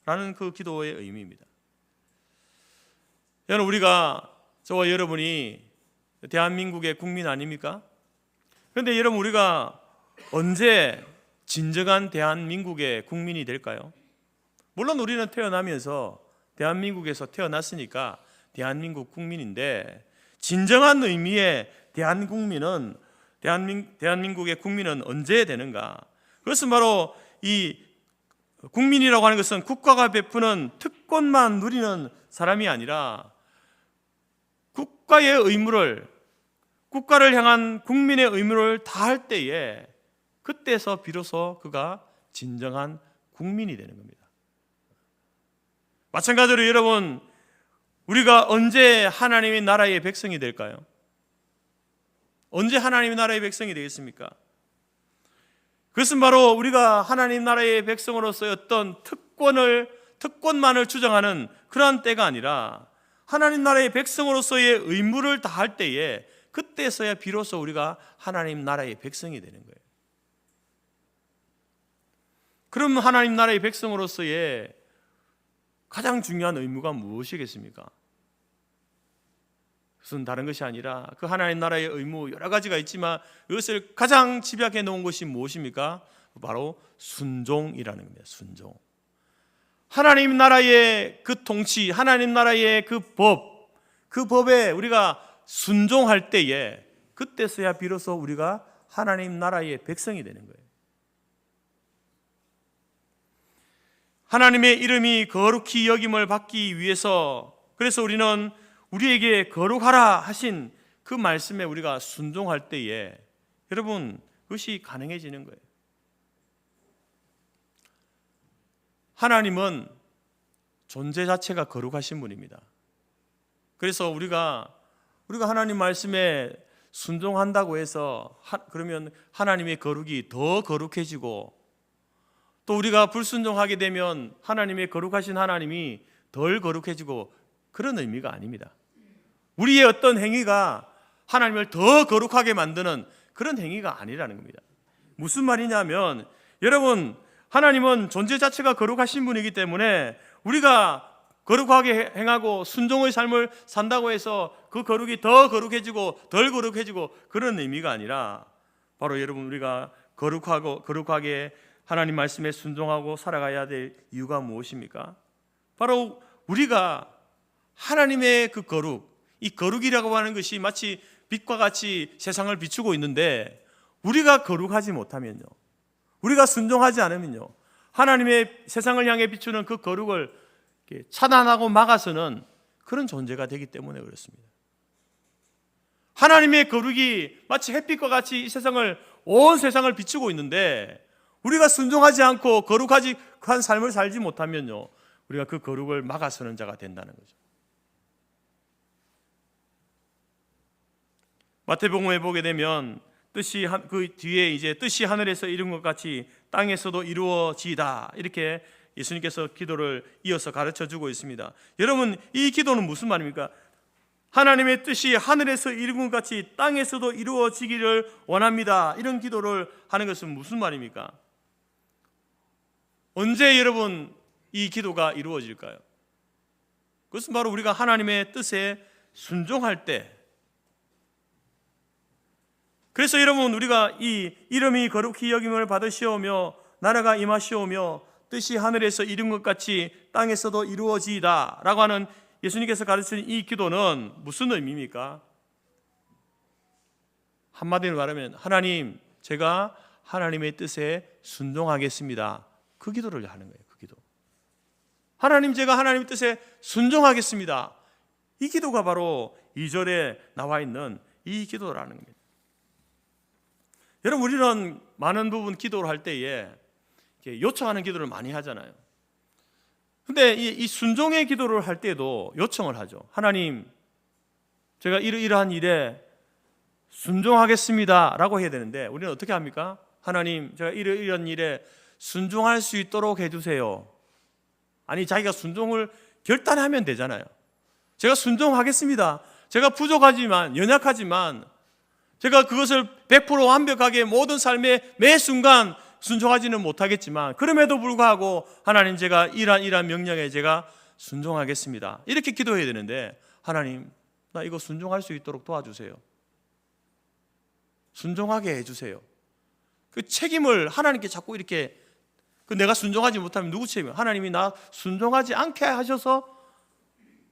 라는 그 기도의 의미입니다. 여러분, 우리가, 저와 여러분이 대한민국의 국민 아닙니까? 그런데 여러분, 우리가 언제 진정한 대한민국의 국민이 될까요? 물론 우리는 태어나면서 대한민국에서 태어났으니까 대한민국 국민인데, 진정한 의미의 대한국민은 대한민국의 국민은 언제 되는가? 그것은 바로 이 국민이라고 하는 것은 국가가 베푸는 특권만 누리는 사람이 아니라 국가의 의무를, 국가를 향한 국민의 의무를 다할 때에 그때서 비로소 그가 진정한 국민이 되는 겁니다. 마찬가지로 여러분, 우리가 언제 하나님의 나라의 백성이 될까요? 언제 하나님의 나라의 백성이 되겠습니까? 그것은 바로 우리가 하나님 나라의 백성으로서의 어떤 특권만을 주장하는 그러한 때가 아니라 하나님 나라의 백성으로서의 의무를 다할 때에 그때서야 비로소 우리가 하나님 나라의 백성이 되는 거예요. 그럼 하나님 나라의 백성으로서의 가장 중요한 의무가 무엇이겠습니까? 그것은 다른 것이 아니라 그 하나님 나라의 의무 여러 가지가 있지만 이것을 가장 집약해 놓은 것이 무엇입니까? 바로 순종이라는 겁니다. 순종. 하나님 나라의 그 통치, 하나님 나라의 그 법에 우리가 순종할 때에 그때서야 비로소 우리가 하나님 나라의 백성이 되는 거예요. 하나님의 이름이 거룩히 여김을 받기 위해서, 그래서 우리는 우리에게 거룩하라 하신 그 말씀에 우리가 순종할 때에 여러분 그것이 가능해지는 거예요. 하나님은 존재 자체가 거룩하신 분입니다. 그래서 우리가 하나님 말씀에 순종한다고 해서 그러면 하나님의 거룩이 더 거룩해지고, 또 우리가 불순종하게 되면 하나님의 거룩하신 하나님이 덜 거룩해지고, 그런 의미가 아닙니다. 우리의 어떤 행위가 하나님을 더 거룩하게 만드는 그런 행위가 아니라는 겁니다. 무슨 말이냐면, 여러분, 하나님은 존재 자체가 거룩하신 분이기 때문에 우리가 거룩하게 행하고 순종의 삶을 산다고 해서 그 거룩이 더 거룩해지고 덜 거룩해지고 그런 의미가 아니라, 바로 여러분 우리가 거룩하게 하나님 말씀에 순종하고 살아가야 될 이유가 무엇입니까? 바로 우리가 하나님의 그 거룩, 이 거룩이라고 하는 것이 마치 빛과 같이 세상을 비추고 있는데, 우리가 거룩하지 못하면요, 우리가 순종하지 않으면요, 하나님의 세상을 향해 비추는 그 거룩을 차단하고 막아서는 그런 존재가 되기 때문에 그렇습니다. 하나님의 거룩이 마치 햇빛과 같이 이 세상을, 온 세상을 비추고 있는데 우리가 순종하지 않고 거룩한 삶을 살지 못하면요, 우리가 그 거룩을 막아서는 자가 된다는 거죠. 마태복음에 보게 되면 뜻이 그 뒤에 이제 뜻이 하늘에서 이룬 것 같이 땅에서도 이루어지이다, 이렇게 예수님께서 기도를 이어서 가르쳐 주고 있습니다. 여러분, 이 기도는 무슨 말입니까? 하나님의 뜻이 하늘에서 이룬 것 같이 땅에서도 이루어지기를 원합니다, 이런 기도를 하는 것은 무슨 말입니까? 언제 여러분 이 기도가 이루어질까요? 그것은 바로 우리가 하나님의 뜻에 순종할 때. 그래서 여러분, 우리가 이 이름이 거룩히 여김을 받으시오며 나라가 임하시오며 뜻이 하늘에서 이룬 것 같이 땅에서도 이루어지이다 라고 하는 예수님께서 가르치는 이 기도는 무슨 의미입니까? 한마디로 말하면, 하나님, 제가 하나님의 뜻에 순종하겠습니다, 그 기도를 하는 거예요. 그 기도. 하나님, 제가 하나님의 뜻에 순종하겠습니다, 이 기도가 바로 2절에 나와 있는 이 기도라는 겁니다. 여러분, 우리는 많은 부분 기도를 할 때에 요청하는 기도를 많이 하잖아요. 근데 이 순종의 기도를 할 때도 요청을 하죠. 하나님, 제가 이러한 일에 순종하겠습니다 라고 해야 되는데, 우리는 어떻게 합니까? 하나님, 제가 이런 일에 순종할 수 있도록 해주세요. 아니, 자기가 순종을 결단하면 되잖아요. 제가 순종하겠습니다, 제가 부족하지만, 연약하지만 제가 그것을 100% 완벽하게 모든 삶의 매 순간 순종하지는 못하겠지만, 그럼에도 불구하고 하나님, 제가 이러한 명령에 제가 순종하겠습니다, 이렇게 기도해야 되는데, 하나님, 나 이거 순종할 수 있도록 도와주세요, 순종하게 해주세요. 그 책임을 하나님께 자꾸 이렇게, 내가 순종하지 못하면 누구 책임이에요? 하나님이 나 순종하지 않게 하셔서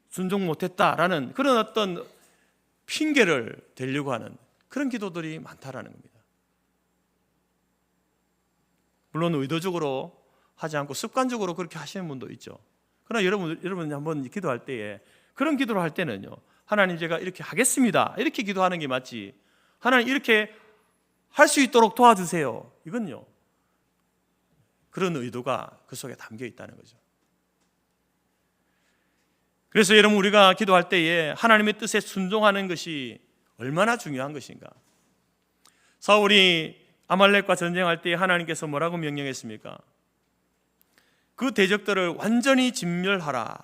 순종 못했다라는 그런 어떤 핑계를 대려고 하는, 그런 기도들이 많다라는 겁니다. 물론 의도적으로 하지 않고 습관적으로 그렇게 하시는 분도 있죠. 그러나 여러분 한번 기도할 때에 그런 기도를 할 때는요, 하나님 제가 이렇게 하겠습니다, 이렇게 기도하는 게 맞지, 하나님 이렇게 할 수 있도록 도와주세요, 이건요, 그런 의도가 그 속에 담겨 있다는 거죠. 그래서 여러분, 우리가 기도할 때에 하나님의 뜻에 순종하는 것이 얼마나 중요한 것인가. 사울이 아말렉과 전쟁할 때 하나님께서 뭐라고 명령했습니까? 그 대적들을 완전히 진멸하라.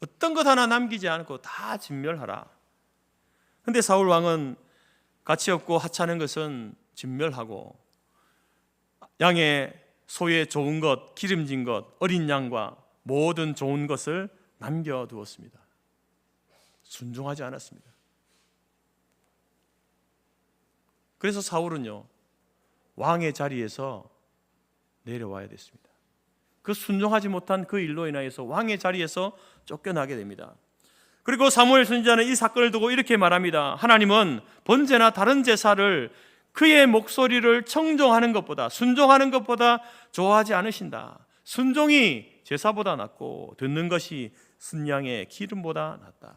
어떤 것 하나 남기지 않고 다 진멸하라. 그런데 사울 왕은 가치 없고 하찮은 것은 진멸하고 양의 소의 좋은 것, 기름진 것, 어린 양과 모든 좋은 것을 남겨두었습니다. 순종하지 않았습니다. 그래서 사울은요, 왕의 자리에서 내려와야 됐습니다. 그 순종하지 못한 그 일로 인하여서 왕의 자리에서 쫓겨나게 됩니다. 그리고 사무엘 선지자는 이 사건을 두고 이렇게 말합니다. 하나님은 번제나 다른 제사를 그의 목소리를 청종하는 것보다, 순종하는 것보다 좋아하지 않으신다. 순종이 제사보다 낫고 듣는 것이 순양의 기름보다 낫다.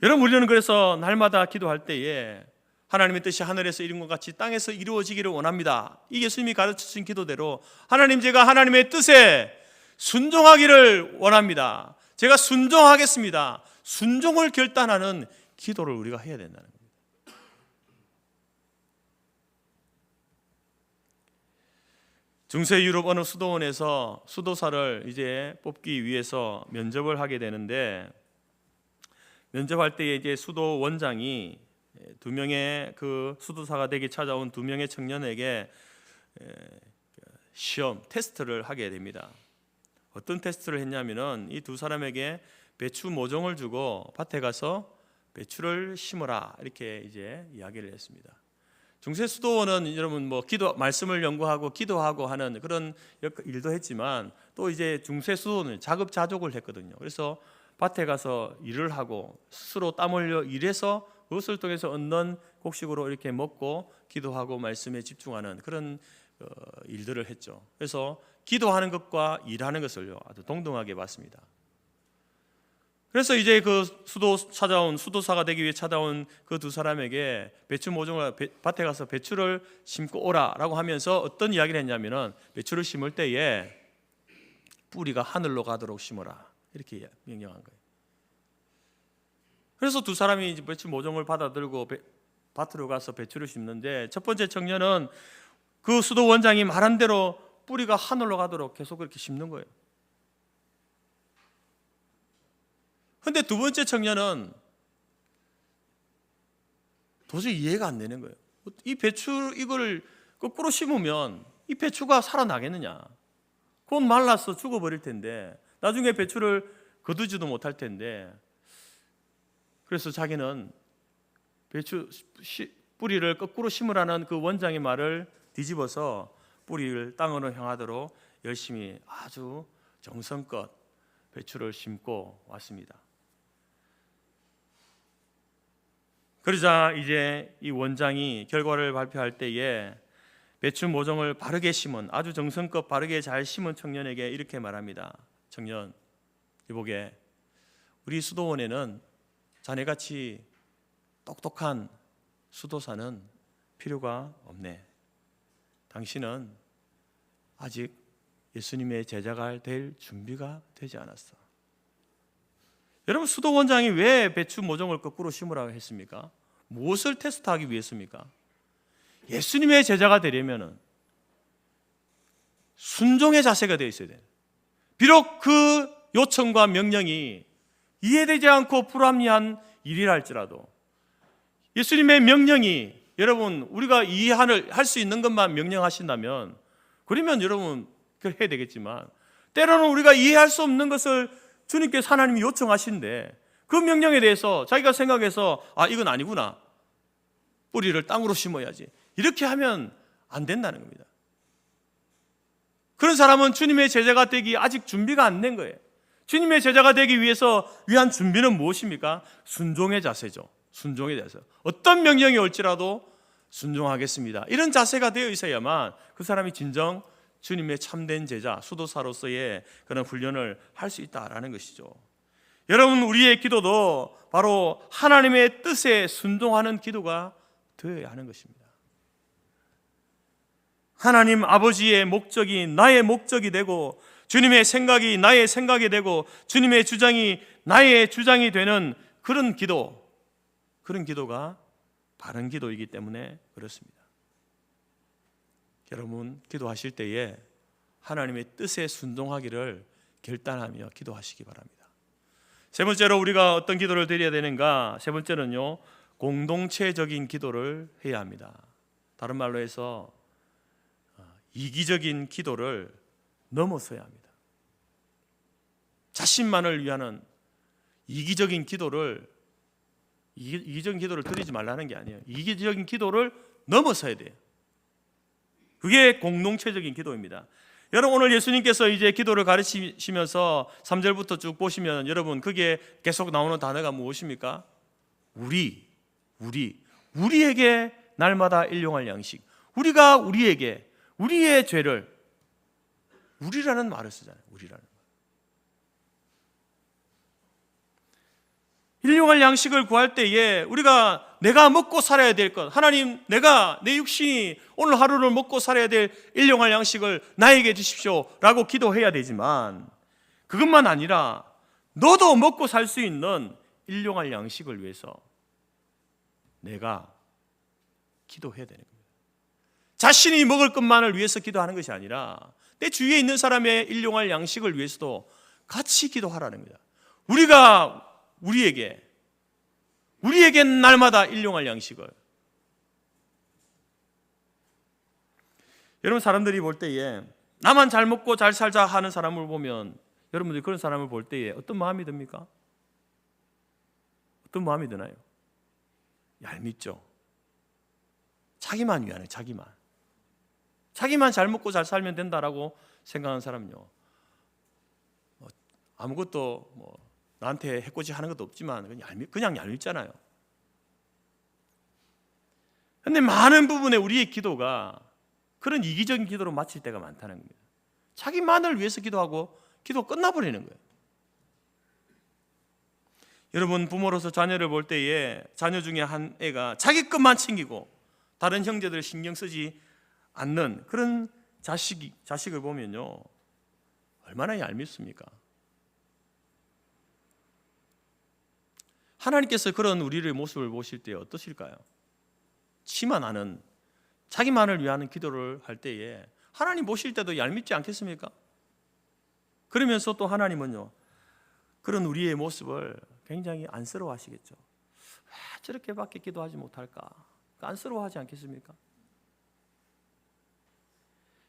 여러분, 우리는 그래서 날마다 기도할 때에 하나님의 뜻이 하늘에서 이룬 것 같이 땅에서 이루어지기를 원합니다. 이 예수님이 가르치신 기도대로 하나님, 제가 하나님의 뜻에 순종하기를 원합니다. 제가 순종하겠습니다. 순종을 결단하는 기도를 우리가 해야 된다는 겁니다. 중세 유럽 어느 수도원에서 수도사를 이제 뽑기 위해서 면접을 하게 되는데, 면접할 때에 이제 수도 원장이 두 명의 그 수도사가 되기 찾아온 두 명의 청년에게 시험 테스트를 하게 됩니다. 어떤 테스트를 했냐면은 이 두 사람에게 배추 모종을 주고 밭에 가서 배추를 심어라, 이렇게 이제 이야기를 했습니다. 중세 수도원은 여러분 뭐 기도 말씀을 연구하고 기도하고 하는 그런 일도 했지만, 또 이제 중세 수도원은 자급자족을 했거든요. 그래서 밭에 가서 일을 하고 스스로 땀 흘려 일해서 그것을 통해서 얻는 곡식으로 이렇게 먹고 기도하고 말씀에 집중하는 그런 일들을 했죠. 그래서 기도하는 것과 일하는 것을요, 아주 동등하게 봤습니다. 그래서 이제 그 수도사가 되기 위해 찾아온 그 두 사람에게 배추 모종을 밭에 가서 배추를 심고 오라라고 하면서 어떤 이야기를 했냐면은, 배추를 심을 때에 뿌리가 하늘로 가도록 심어라, 이렇게 명령한 거예요. 그래서 두 사람이 이제 배추 모종을 받아들고 밭으로 가서 배추를 심는데, 첫 번째 청년은 그 수도 원장이 말한 대로 뿌리가 하늘로 가도록 계속 그렇게 심는 거예요. 그런데 두 번째 청년은 도저히 이해가 안 되는 거예요. 이 배추 이걸 거꾸로 심으면 이 배추가 살아나겠느냐? 곧 말라서 죽어버릴 텐데, 나중에 배추를 거두지도 못할 텐데. 그래서 자기는 배추 뿌리를 거꾸로 심으라는 그 원장의 말을 뒤집어서 뿌리를 땅으로 향하도록 열심히 아주 정성껏 배추를 심고 왔습니다. 그러자 이제 이 원장이 결과를 발표할 때에 배추 모종을 바르게 심은, 아주 정성껏 바르게 잘 심은 청년에게 이렇게 말합니다. 청년, 이보게, 우리 수도원에는 자네같이 똑똑한 수도사는 필요가 없네. 당신은 아직 예수님의 제자가 될 준비가 되지 않았어. 여러분, 수도 원장이 왜 배추 모종을 거꾸로 심으라고 했습니까? 무엇을 테스트하기 위해서입니까? 예수님의 제자가 되려면은 순종의 자세가 되어 있어야 돼요. 비록 그 요청과 명령이 이해되지 않고 불합리한 일이라 할지라도, 예수님의 명령이 여러분 우리가 이해할 수 있는 것만 명령하신다면, 그러면 여러분 그걸 해야 되겠지만, 때로는 우리가 이해할 수 없는 것을 주님께서 하나님이 요청하신데 그 명령에 대해서 자기가 생각해서 이건 아니구나, 뿌리를 땅으로 심어야지, 이렇게 하면 안 된다는 겁니다. 그런 사람은 주님의 제자가 되기 아직 준비가 안 된 거예요. 주님의 제자가 되기 위해서 위한 준비는 무엇입니까? 순종의 자세죠. 순종의 자세. 어떤 명령이 올지라도 순종하겠습니다. 이런 자세가 되어 있어야만 그 사람이 진정 주님의 참된 제자, 수도사로서의 그런 훈련을 할 수 있다라는 것이죠. 여러분, 우리의 기도도 바로 하나님의 뜻에 순종하는 기도가 되어야 하는 것입니다. 하나님 아버지의 목적이 나의 목적이 되고, 주님의 생각이 나의 생각이 되고, 주님의 주장이 나의 주장이 되는 그런 기도가 바른 기도이기 때문에 그렇습니다. 여러분, 기도하실 때에 하나님의 뜻에 순종하기를 결단하며 기도하시기 바랍니다. 세 번째로 우리가 어떤 기도를 드려야 되는가? 세 번째는요, 공동체적인 기도를 해야 합니다. 다른 말로 해서 이기적인 기도를 넘어서야 합니다. 자신만을 위하는 이기적인 기도를 드리지 말라는 게 아니에요. 이기적인 기도를 넘어서야 돼요. 그게 공동체적인 기도입니다. 여러분, 오늘 예수님께서 이제 기도를 가르치시면서 3절부터 쭉 보시면 여러분, 그게 계속 나오는 단어가 무엇입니까? 우리에게 날마다 일용할 양식. 우리가 우리에게 우리의 죄를, 우리라는 말을 쓰잖아요. 우리라는 말. 일용할 양식을 구할 때에 우리가 내가 먹고 살아야 될 것, 하나님, 내가 내 육신이 오늘 하루를 먹고 살아야 될 일용할 양식을 나에게 주십시오 라고 기도해야 되지만, 그것만 아니라 너도 먹고 살 수 있는 일용할 양식을 위해서 내가 기도해야 되는 겁니다. 자신이 먹을 것만을 위해서 기도하는 것이 아니라 내 주위에 있는 사람의 일용할 양식을 위해서도 같이 기도하라는 겁니다. 우리가 우리에게 날마다 일용할 양식을. 여러분, 사람들이 볼 때에 나만 잘 먹고 잘 살자 하는 사람을 보면, 여러분들이 그런 사람을 볼 때에 어떤 마음이 듭니까? 어떤 마음이 드나요? 얄밉죠. 자기만 위하네, 자기만 잘 먹고 잘 살면 된다라고 생각하는 사람은요, 아무것도 나한테 해코지 하는 것도 없지만 그냥 얄밉잖아요. 그런데 많은 부분에 우리의 기도가 그런 이기적인 기도로 마칠 때가 많다는 겁니다. 자기만을 위해서 기도하고 기도가 끝나버리는 거예요. 여러분, 부모로서 자녀를 볼 때에 자녀 중에 한 애가 자기 것만 챙기고 다른 형제들 신경 쓰지 않는 그런 자식을 보면요, 얼마나 얄밉습니까? 하나님께서 그런 우리의 모습을 보실 때 어떠실까요? 치만 하는, 자기만을 위하는 기도를 할 때에 하나님 보실 때도 얄밉지 않겠습니까? 그러면서 또 하나님은요, 그런 우리의 모습을 굉장히 안쓰러워 하시겠죠. 왜 저렇게밖에 기도하지 못할까? 안쓰러워하지 않겠습니까?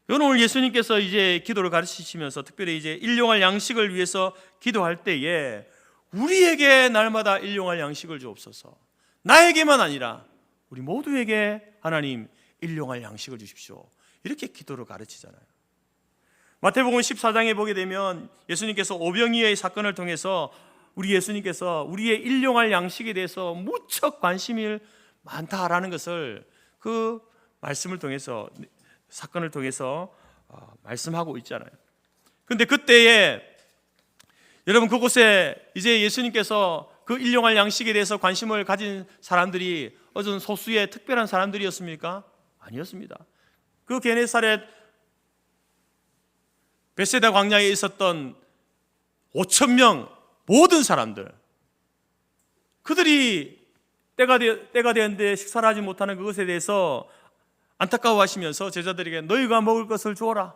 오늘 예수님께서 이제 기도를 가르치시면서 특별히 이제 일용할 양식을 위해서 기도할 때에 우리에게 날마다 일용할 양식을 주옵소서. 나에게만 아니라 우리 모두에게 하나님 일용할 양식을 주십시오. 이렇게 기도를 가르치잖아요. 마태복음 14장에 보게 되면 예수님께서 오병이어의 사건을 통해서 우리 예수님께서 우리의 일용할 양식에 대해서 무척 관심이 많다라는 것을 그 말씀을 통해서, 사건을 통해서 말씀하고 있잖아요. 그런데 그때에 여러분, 그곳에 이제 예수님께서 그 일용할 양식에 대해서 관심을 가진 사람들이 어떤 소수의 특별한 사람들이었습니까? 아니었습니다. 그 게네사렛 벳세다 광야에 있었던 5,000명 모든 사람들, 그들이 때가 되었는데 식사를 하지 못하는 그것에 대해서 안타까워하시면서 제자들에게 너희가 먹을 것을 주어라,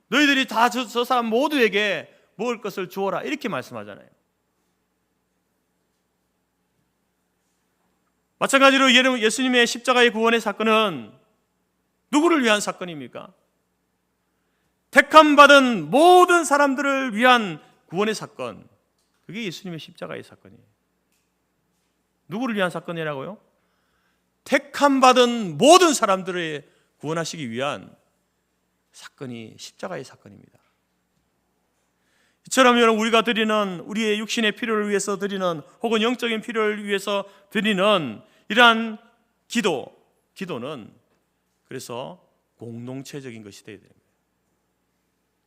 너희들이 다 저 사람 모두에게 먹을 것을 주어라, 이렇게 말씀하잖아요. 마찬가지로 예수님의 십자가의 구원의 사건은 누구를 위한 사건입니까? 택함받은 모든 사람들을 위한 구원의 사건, 그게 예수님의 십자가의 사건이에요. 누구를 위한 사건이라고요? 택함받은 모든 사람들을 구원하시기 위한 사건이 십자가의 사건입니다. 이처럼 여러분, 우리가 드리는 우리의 육신의 필요를 위해서 드리는, 혹은 영적인 필요를 위해서 드리는 이러한 기도는 그래서 공동체적인 것이 되어야 됩니다.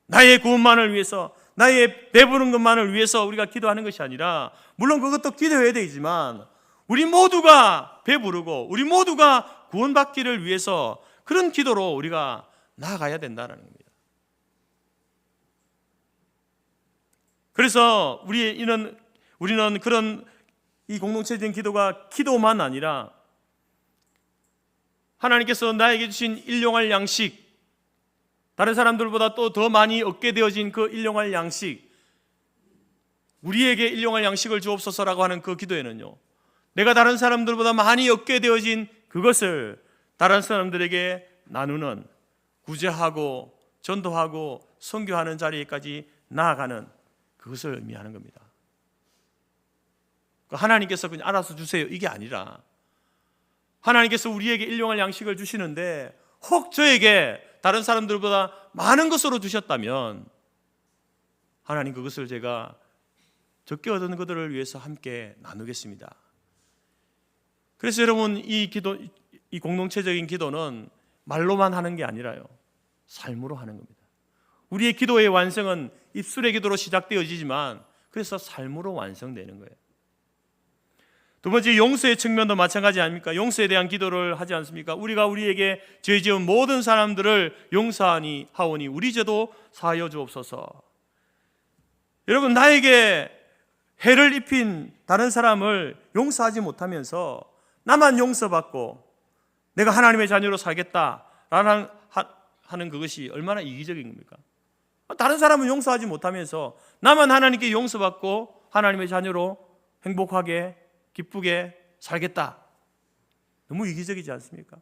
나의 구원만을 위해서, 나의 배부른 것만을 위해서 우리가 기도하는 것이 아니라, 물론 그것도 기도해야 되지만 우리 모두가 배부르고 우리 모두가 구원받기를 위해서 그런 기도로 우리가 나아가야 된다는 겁니다. 그래서 우리는 그런 이 공동체적인 기도가 기도만 아니라, 하나님께서 나에게 주신 일용할 양식, 다른 사람들보다 또 더 많이 얻게 되어진 그 일용할 양식, 우리에게 일용할 양식을 주옵소서라고 하는 그 기도에는요, 내가 다른 사람들보다 많이 얻게 되어진 그것을 다른 사람들에게 나누는, 구제하고 전도하고 선교하는 자리에까지 나아가는 그것을 의미하는 겁니다. 하나님께서 그냥 알아서 주세요 이게 아니라, 하나님께서 우리에게 일용할 양식을 주시는데 혹 저에게 다른 사람들보다 많은 것으로 주셨다면 하나님, 그것을 제가 적게 얻은 것들을 위해서 함께 나누겠습니다. 그래서 여러분, 이 공동체적인 기도는 말로만 하는 게 아니라요, 삶으로 하는 겁니다. 우리의 기도의 완성은 입술의 기도로 시작되어지지만 그래서 삶으로 완성되는 거예요. 두 번째, 용서의 측면도 마찬가지 아닙니까? 용서에 대한 기도를 하지 않습니까? 우리가 우리에게 죄 지은 모든 사람들을 용서하니 하오니 우리 죄도 사하여 주옵소서. 여러분, 나에게 해를 입힌 다른 사람을 용서하지 못하면서 나만 용서받고 내가 하나님의 자녀로 살겠다라는 하는 그것이 얼마나 이기적인 겁니까? 다른 사람은 용서하지 못하면서 나만 하나님께 용서받고 하나님의 자녀로 행복하게 기쁘게 살겠다. 너무 이기적이지 않습니까?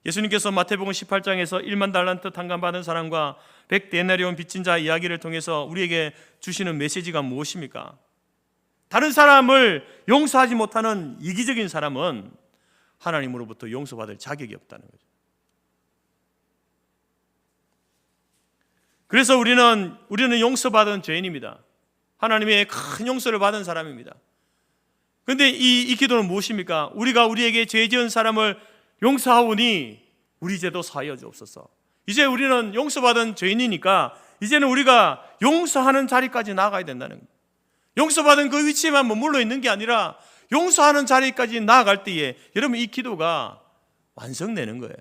예수님께서 마태복음 18장에서 1만 달란트 탕감받은 사람과 100데나리온 빚진 자 이야기를 통해서 우리에게 주시는 메시지가 무엇입니까? 다른 사람을 용서하지 못하는 이기적인 사람은 하나님으로부터 용서받을 자격이 없다는 거죠. 그래서 우리는 용서받은 죄인입니다. 하나님의 큰 용서를 받은 사람입니다. 그런데 이 기도는 무엇입니까? 우리가 우리에게 죄 지은 사람을 용서하오니 우리 죄도 사하여 주옵소서. 이제 우리는 용서받은 죄인이니까 이제는 우리가 용서하는 자리까지 나아가야 된다는 거예요. 용서받은 그 위치에만 머물러 있는 게 아니라 용서하는 자리까지 나아갈 때에 여러분, 이 기도가 완성되는 거예요.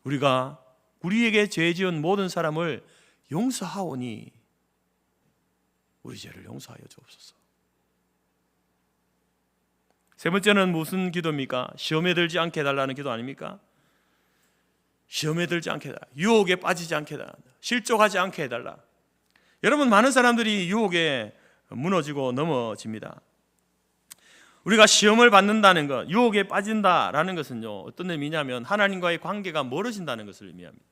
우리가 우리에게 죄 지은 모든 사람을 용서하오니 우리 죄를 용서하여 주옵소서. 세 번째는 무슨 기도입니까? 시험에 들지 않게 해달라는 기도 아닙니까? 시험에 들지 않게 해달라, 유혹에 빠지지 않게 해달라, 실족하지 않게 해달라. 여러분, 많은 사람들이 유혹에 무너지고 넘어집니다. 우리가 시험을 받는다는 것, 유혹에 빠진다라는 것은요, 어떤 의미냐면 하나님과의 관계가 멀어진다는 것을 의미합니다.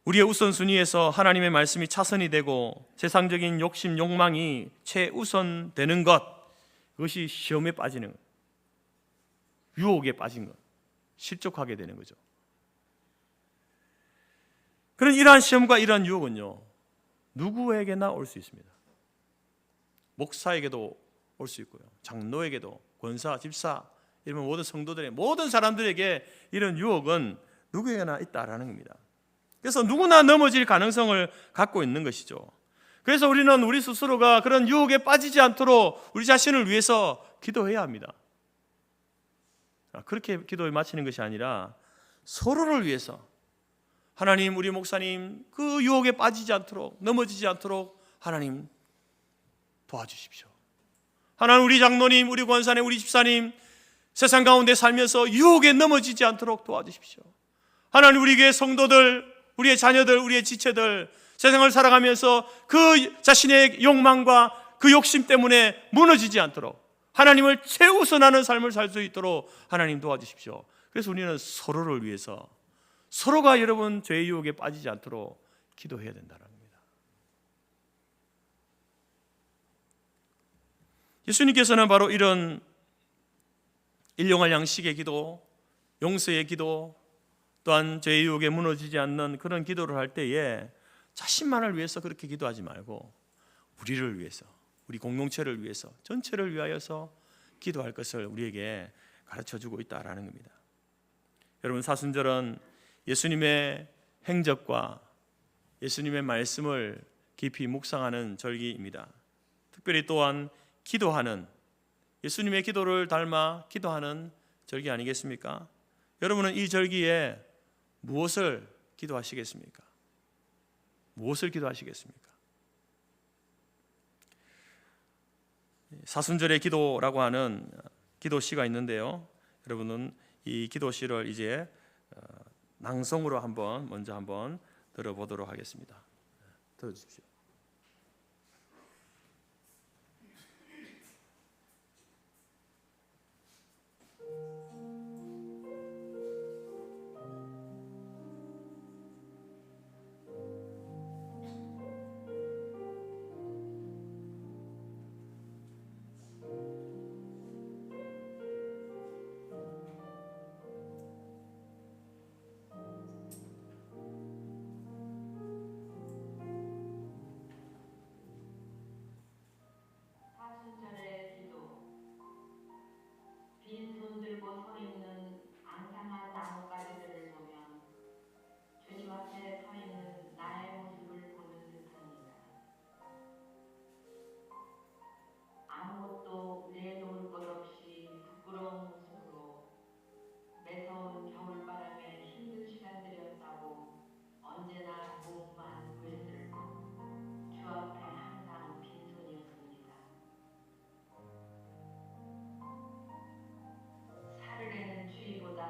우리의 우선순위에서 하나님의 말씀이 차선이 되고 세상적인 욕심, 욕망이 최우선되는 것, 그것이 시험에 빠지는 것, 유혹에 빠진 것, 실족하게 되는 거죠. 그런 이러한 시험과 이러한 유혹은요, 누구에게나 올 수 있습니다. 목사에게도 올 수 있고요, 장로에게도, 권사, 집사, 이런 모든 성도들의 모든 사람들에게 이런 유혹은 누구에게나 있다라는 겁니다. 그래서 누구나 넘어질 가능성을 갖고 있는 것이죠. 그래서 우리는 우리 스스로가 그런 유혹에 빠지지 않도록 우리 자신을 위해서 기도해야 합니다. 그렇게 기도에 마치는 것이 아니라 서로를 위해서, 하나님, 우리 목사님 그 유혹에 빠지지 않도록, 넘어지지 않도록 하나님 도와주십시오. 하나님, 우리 장로님, 우리 권사님, 우리 집사님 세상 가운데 살면서 유혹에 넘어지지 않도록 도와주십시오. 하나님, 우리 교회 성도들, 우리의 자녀들, 우리의 지체들 세상을 살아가면서 그 자신의 욕망과 그 욕심 때문에 무너지지 않도록 하나님을 최우선하는 삶을 살 수 있도록 하나님 도와주십시오. 그래서 우리는 서로를 위해서, 서로가 여러분 죄의 유혹에 빠지지 않도록 기도해야 된다는 겁니다. 예수님께서는 바로 이런 일용할 양식의 기도, 용서의 기도, 또한 죄의 유혹에 무너지지 않는 그런 기도를 할 때에 자신만을 위해서 그렇게 기도하지 말고 우리를 위해서, 우리 공동체를 위해서, 전체를 위하여서 기도할 것을 우리에게 가르쳐주고 있다라는 겁니다. 여러분, 사순절은 예수님의 행적과 예수님의 말씀을 깊이 묵상하는 절기입니다. 특별히 또한 기도하는, 예수님의 기도를 닮아 기도하는 절기 아니겠습니까? 여러분은 이 절기에 무엇을 기도하시겠습니까? 무엇을 기도하시겠습니까? 사순절의 기도라고 하는 기도시가 있는데요. 여러분은 이 기도시를 이제 낭송으로 먼저 한번 들어보도록 하겠습니다. 들어주십시오. 사순절의 기도. 빈손 들고 서 있는 앙상한 나뭇가지들을 보면 주님 앞에 서 있는 나의 모습을 보는 듯합니다. 아무것도 내놓을 것 없이 부끄러운 모습으로 매서운 겨울바람에 힘든 시간들이었다고 언제나 몸만 물들고 주 앞에 항상 빈손이었습니다. 사르르는 주의보다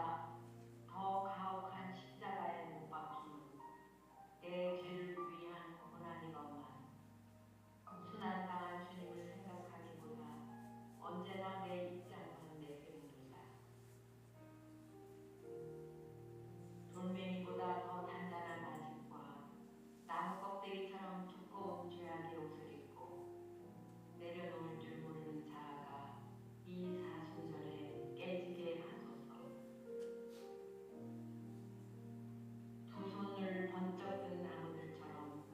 더 가혹한 십자가에 못 박힌 내 죄를 위한 고난이건만 순환당한 주님을 생각하기보다 언제나 내 입장은 내색입니다. 돌멩이보다 더 단단한 나직과 나무 껍데기처럼 두꺼운 죄악의 옷을 입고 내려놓을 줄 모르는 자아가 이 사순절에 깨지게 하소서. 두 손을 번쩍 든 나무들처럼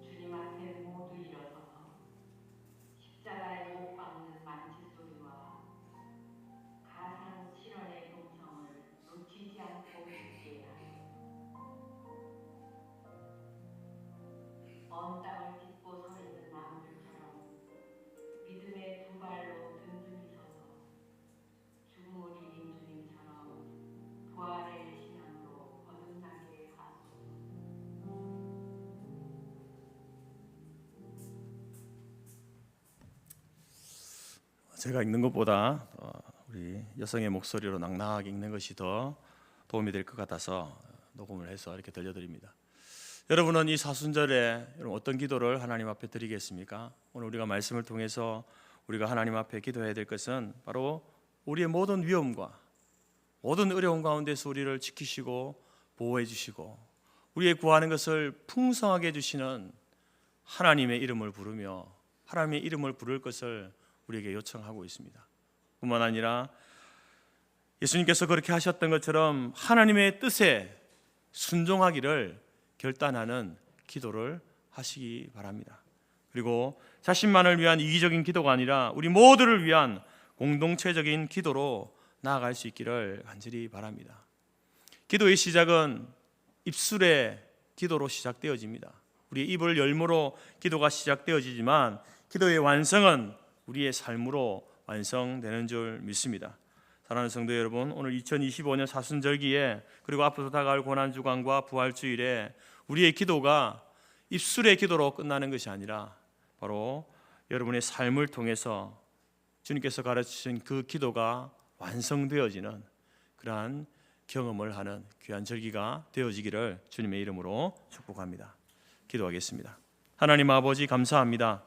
주님 앞에 모두 일어서서 십자가에 못 박는 망치 소리와 가상 실현의 동성을 놓치지 않고 있게 하소서. 먼 땅을 딛고 서 있는 나무들처럼 믿음의 두 발로 든든히 서서 죽음을 이긴 주님처럼 부활의 신앙으로 거듭나게 하소서. 제가 읽는 것보다 우리 여성의 목소리로 낭낭하게 읽는 것이 더 도움이 될 것 같아서 녹음을 해서 이렇게 들려드립니다. 여러분은 이 사순절에 어떤 기도를 하나님 앞에 드리겠습니까? 오늘 우리가 말씀을 통해서 우리가 하나님 앞에 기도해야 될 것은 바로 우리의 모든 위험과 모든 어려움 가운데서 우리를 지키시고 보호해 주시고 우리의 구하는 것을 풍성하게 해주시는 하나님의 이름을 부르며 하나님의 이름을 부를 것을 우리에게 요청하고 있습니다. 뿐만 아니라 예수님께서 그렇게 하셨던 것처럼 하나님의 뜻에 순종하기를 결단하는 기도를 하시기 바랍니다. 그리고 자신만을 위한 이기적인 기도가 아니라 우리 모두를 위한 공동체적인 기도로 나아갈 수 있기를 간절히 바랍니다. 기도의 시작은 입술의 기도로 시작되어집니다. 우리의 입을 열므로 기도가 시작되어지지만 기도의 완성은 우리의 삶으로 완성되는 줄 믿습니다. 사랑하는 성도 여러분, 오늘 2025년 사순절기에 그리고 앞으로 다가올 고난주간과 부활주일에 우리의 기도가 입술의 기도로 끝나는 것이 아니라 바로 여러분의 삶을 통해서 주님께서 가르치신 그 기도가 완성되어지는 그러한 경험을 하는 귀한 절기가 되어지기를 주님의 이름으로 축복합니다. 기도하겠습니다. 하나님 아버지 감사합니다.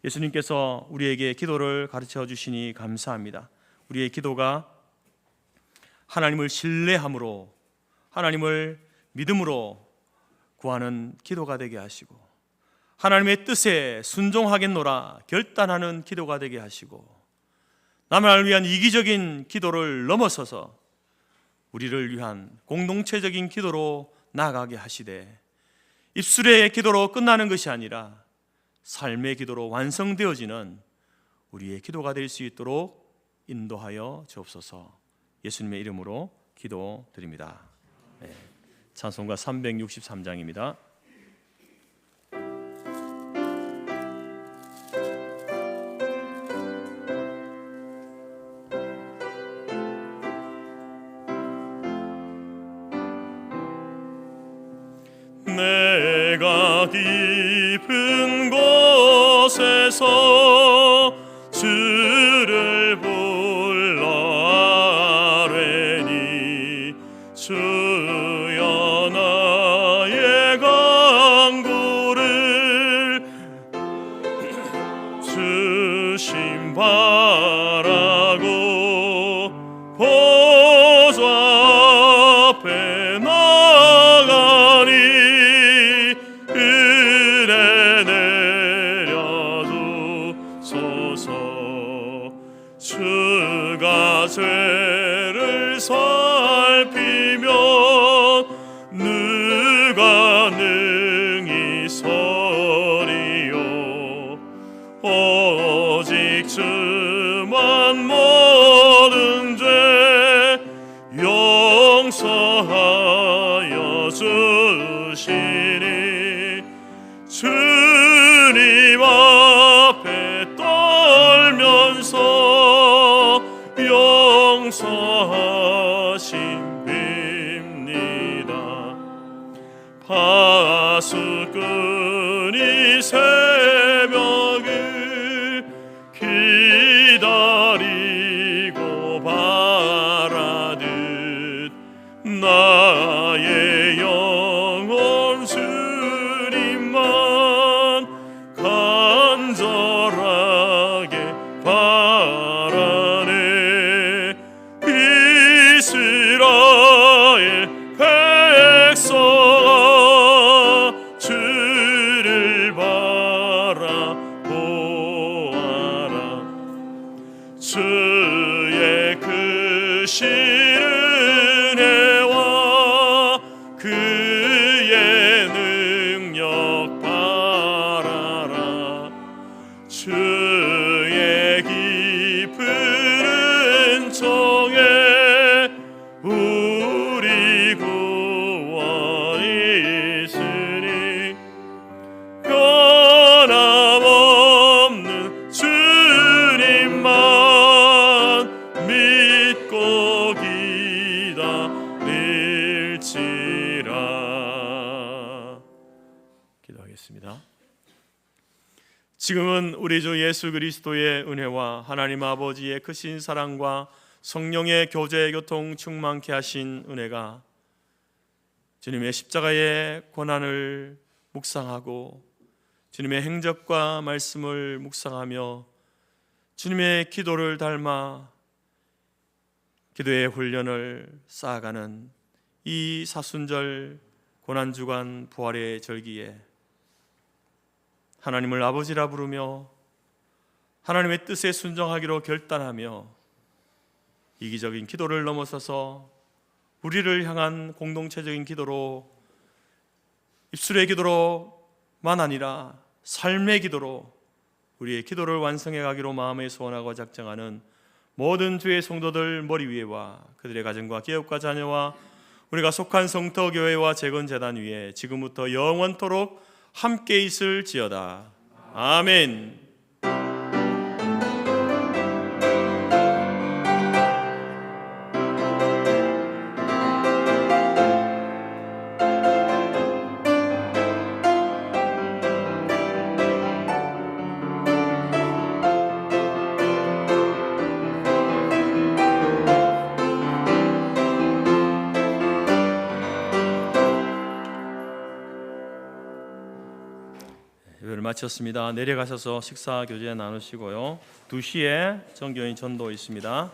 예수님께서 우리에게 기도를 가르쳐 주시니 감사합니다. 우리의 기도가 하나님을 신뢰함으로 하나님을 믿음으로 구하는 기도가 되게 하시고 하나님의 뜻에 순종하겠노라 결단하는 기도가 되게 하시고 나만을 위한 이기적인 기도를 넘어서서 우리를 위한 공동체적인 기도로 나아가게 하시되 입술의 기도로 끝나는 것이 아니라 삶의 기도로 완성되어지는 우리의 기도가 될 수 있도록 인도하여 주옵소서. 예수님의 이름으로 기도드립니다. 찬송가 363장입니다. 내가 깊은 곳에서 주를 불러 아뢰니 주여 나의 간구를 주심 바라고 보좌 앞에 나가니 은혜 내려주소서. 주가 죄를 살피면 누가 능히 서리요. 오직 주만 모든 죄 용서하여 주시니 주님 앞에 떨면서 용서하심 빕니다. 파수꾼이 새벽을 기다리고 바라듯 나의 영혼 주님만 간절하게 바라네. 이스라엘 백성아 주를 바라보아라. 주의 크신 은혜와 그의 능력 바라라. 주의 깊은 은총에 우리 구원이 있으니 변함없는 주님만 믿고 기다릴지라. 기도하겠습니다. 지금은 우리 주 예수 그리스도의 은혜와 하나님 아버지의 크신 사랑과 성령의 교제 교통 충만케 하신 은혜가 주님의 십자가의 고난을 묵상하고 주님의 행적과 말씀을 묵상하며 주님의 기도를 닮아 기도의 훈련을 쌓아가는 이 사순절 고난주간 부활의 절기에 하나님을 아버지라 부르며 하나님의 뜻에 순종하기로 결단하며 이기적인 기도를 넘어서서 우리를 향한 공동체적인 기도로, 입술의 기도로만 아니라 삶의 기도로 우리의 기도를 완성해 가기로 마음에 소원하고 작정하는 모든 주의 성도들 머리 위에와 그들의 가정과 기업과 자녀와 우리가 속한 성터교회와 재건재단 위에 지금부터 영원토록 함께 있을지어다. 아멘. 예배를 마쳤습니다. 내려가셔서 식사 교제 나누시고요. 2시에 정교인 전도 있습니다.